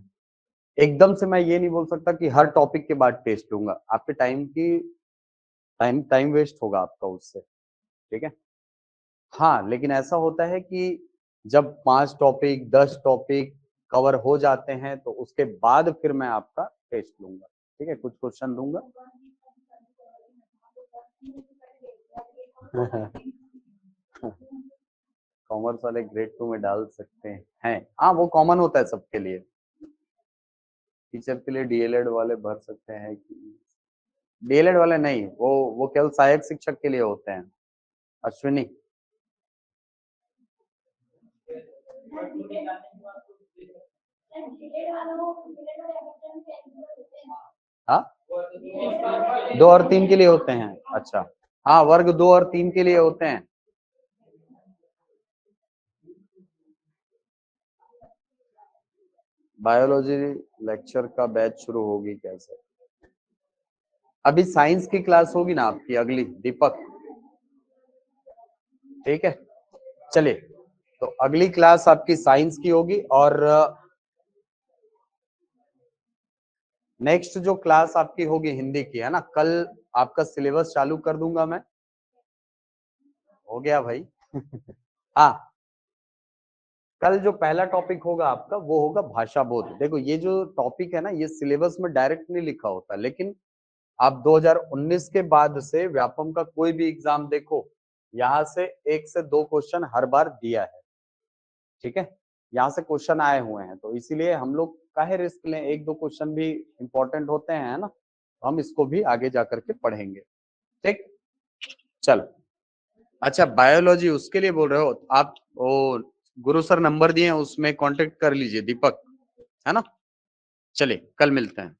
एकदम से मैं ये नहीं बोल सकता कि हर टॉपिक के बाद टेस्ट लूंगा, आपके टाइम टाइम वेस्ट होगा आपका उससे, ठीक है। हाँ, लेकिन ऐसा होता है कि जब 5 टॉपिक 10 टॉपिक कवर हो जाते हैं तो उसके बाद फिर मैं आपका टेस्ट लूंगा, ठीक है, कुछ क्वेश्चन लूंगा। कॉमर्स वाले ग्रेड 2 में डाल सकते हैं, हाँ वो कॉमन होता है सबके लिए। टीचर के लिए डीएलएड वाले भर सकते हैं कि, डीएलएड वाले नहीं, वो केवल सहायक शिक्षक के लिए होते हैं। अश्विनी, हाँ 2 और 3 के लिए होते हैं, अच्छा। हाँ, वर्ग 2 और 3 के लिए होते हैं। बायोलॉजी लेक्चर का बैच शुरू होगी कैसे? अभी साइंस की क्लास होगी ना आपकी अगली, दीपक, ठीक है। चलिए, तो अगली क्लास आपकी साइंस की होगी और नेक्स्ट जो क्लास आपकी होगी हिंदी की, है ना, कल आपका सिलेबस चालू कर दूंगा मैं। हो गया भाई। हाँ, कल जो पहला टॉपिक होगा आपका वो होगा भाषा बोध। देखो ये जो टॉपिक है ना, ये सिलेबस में डायरेक्ट नहीं लिखा होता, लेकिन आप 2019 के बाद से व्यापम का कोई भी एग्जाम देखो, यहाँ से 1 से 2 क्वेश्चन हर बार दिया है, ठीक है, यहाँ से क्वेश्चन आए हुए हैं, तो इसीलिए हम लोग काहे रिस्क लें, 1-2 क्वेश्चन भी इंपॉर्टेंट होते हैं, है ना, तो हम इसको भी आगे जा करके पढ़ेंगे। ठीक, चलो। अच्छा, बायोलॉजी उसके लिए बोल रहे हो आप, वो गुरु सर नंबर दिए हैं, उसमें कांटेक्ट कर लीजिए, दीपक, है ना। चलिए कल मिलते हैं।